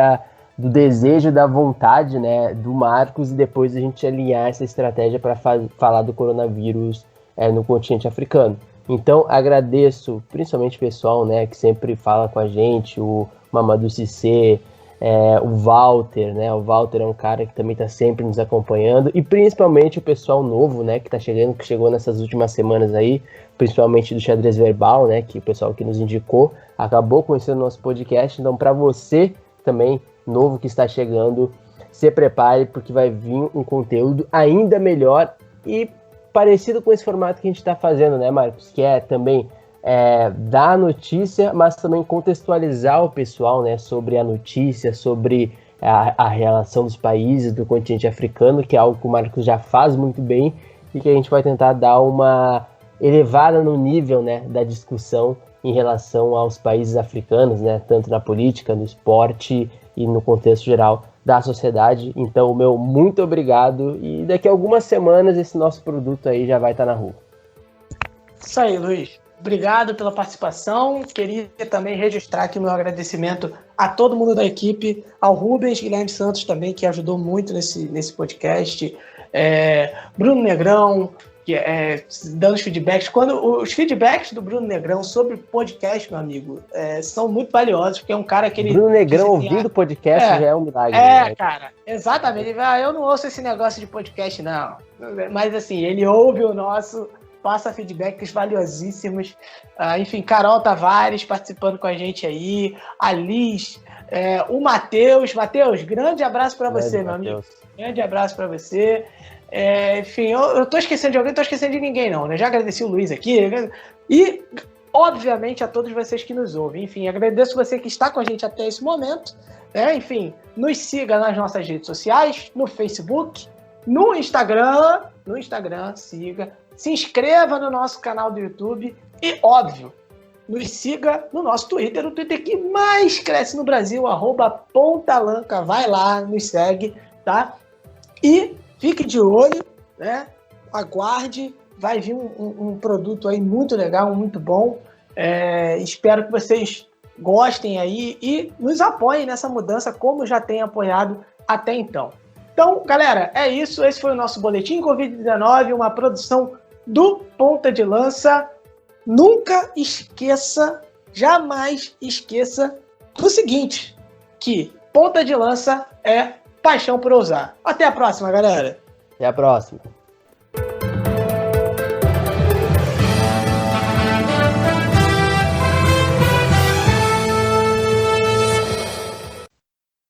do desejo, da vontade, né, do Marcos, e depois a gente alinhar essa estratégia para falar do coronavírus no continente africano. Então agradeço principalmente o pessoal, né, que sempre fala com a gente, o Mamadou Cissé, o Walter, né? O Walter é um cara que também está sempre nos acompanhando, e principalmente o pessoal novo, né, que tá chegando, que chegou nessas últimas semanas aí, principalmente do Xadrez Verbal, né, que o pessoal que nos indicou acabou conhecendo o nosso podcast. Então, para você também novo que está chegando, se prepare, porque vai vir um conteúdo ainda melhor e parecido com esse formato que a gente está fazendo, né, Marcos? Que é também dar a notícia, mas também contextualizar o pessoal, né, sobre a notícia, sobre a relação dos países do continente africano, que é algo que o Marcos já faz muito bem e que a gente vai tentar dar uma elevada no nível, né, da discussão em relação aos países africanos, né, tanto na política, no esporte e no contexto geral da sociedade. Então, meu muito obrigado, e daqui a algumas semanas esse nosso produto aí já vai estar na rua. Isso aí, Luiz. Obrigado pela participação. Queria também registrar aqui o meu agradecimento a todo mundo da equipe, ao Rubens Guilherme Santos também, que ajudou muito nesse podcast, Bruno Negrão, que dando os feedbacks. Os feedbacks do Bruno Negrão sobre o podcast, meu amigo, são muito valiosos, porque é um cara que ele... Bruno Negrão ouvindo o podcast já é um milagre. Né? Cara, exatamente. Ele vai, eu não ouço esse negócio de podcast, não. Mas, assim, ele ouve o nosso, passa feedbacks valiosíssimos. Enfim, Carol Tavares participando com a gente aí, a Liz, o Matheus. Matheus, grande abraço para você, meu amigo. Grande abraço para você. Enfim, eu tô esquecendo de alguém, não tô esquecendo de ninguém, não, né? Já agradeci o Luiz aqui. E, obviamente, a todos vocês que nos ouvem. Enfim, agradeço você que está com a gente até esse momento. Enfim, nos siga nas nossas redes sociais, no Facebook, no Instagram, siga. Se inscreva no nosso canal do YouTube e, óbvio, nos siga no nosso Twitter, o Twitter que mais cresce no Brasil, @pontalanca. Vai lá, nos segue, tá? E fique de olho, né? Aguarde, vai vir um produto aí muito legal, muito bom. Espero que vocês gostem aí e nos apoiem nessa mudança, como já tem apoiado até então. Então, galera, é isso. Esse foi o nosso Boletim Covid-19, uma produção do Ponta de Lança. Nunca esqueça, jamais esqueça do seguinte, que Ponta de Lança é paixão por ousar. Até a próxima, galera. Até a próxima.